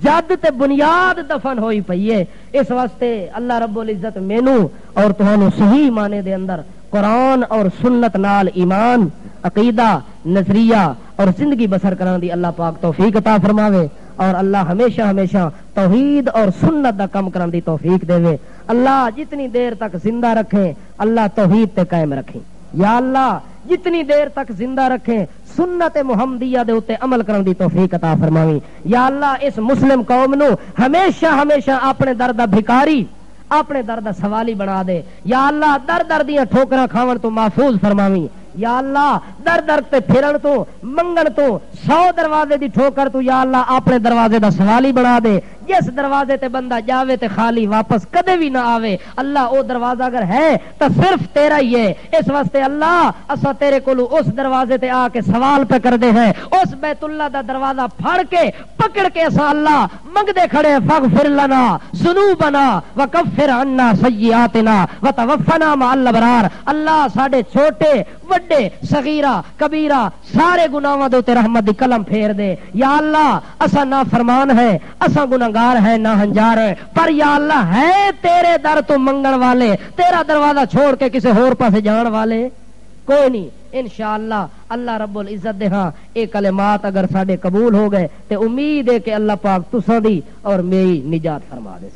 جد تے بنیاد دفن ہوئی پئی ہے. اس واسطے اللہ رب العزت مینو اور تہانوں صحیح معنی دے اندر قرآن اور سنت نال ایمان، عقیدہ، نظریہ اور زندگی بسر کران دی اللہ پاک توفیق عطا فرماوے، اور اللہ ہمیشہ ہمیشہ توحید اور سنت دا کم کران دی توفیق دے. اللہ جتنی دیر تک زندہ رکھیں اللہ توحید تے قائم رکھیں. یا اللہ جتنی دیر تک زندہ رکھیں سنت محمدیہ دے اوتے عمل کرن دی توفیق عطا فرماویں. یا اللہ اس مسلم قوم نو ہمیشہ ہمیشہ اپنے در دا بھکاری، اپنے در دا سوالی بنا دے. یا اللہ در در دیاں ٹھوکراں کھاون تو محفوظ فرماویں. یا اللہ در در تے پھرن تو منگن تو 100 دروازے دی ٹھوکر تو یا اللہ اپنے دروازے دا سوالی بنا دے. جس دروازے تے بندہ جاوے تے خالی واپس کدے بھی نہ آوے. اللہ او دروازہ اگر ہے تو صرف تیرا ہی ہے. اس واسطے اللہ اسا تیرے کولو اس دروازے تے آ کے سوال پہ کر دے ہیں. اس بیت اللہ دا دروازہ پھڑ کے پکڑ کے اسا اللہ منگ دے کھڑے فاغفر لنا ذنوبنا وکفر عنا سیئاتنا وتوفنا مع الابرار. اللہ ساڈے چھوٹے وڈے صغیرہ کبیرہ سارے گناہاں دے اوتے رحمت دی قلم پھیر دے. یا اللہ اسا نافرمان ہے، اسا گناہگار ہے، نہ ہنجار ہے، پر یا اللہ ہے تیرے در تو منگن والے، تیرا دروازہ چھوڑ کے کسی ہور پاسے جان والے کوئی نہیں. انشاءاللہ اللہ رب العزت دے ہاں اے کلمات اگر ساڈے قبول ہو گئے تے امید ہے کہ اللہ پاک تساں دی اور میری نجات فرما دے.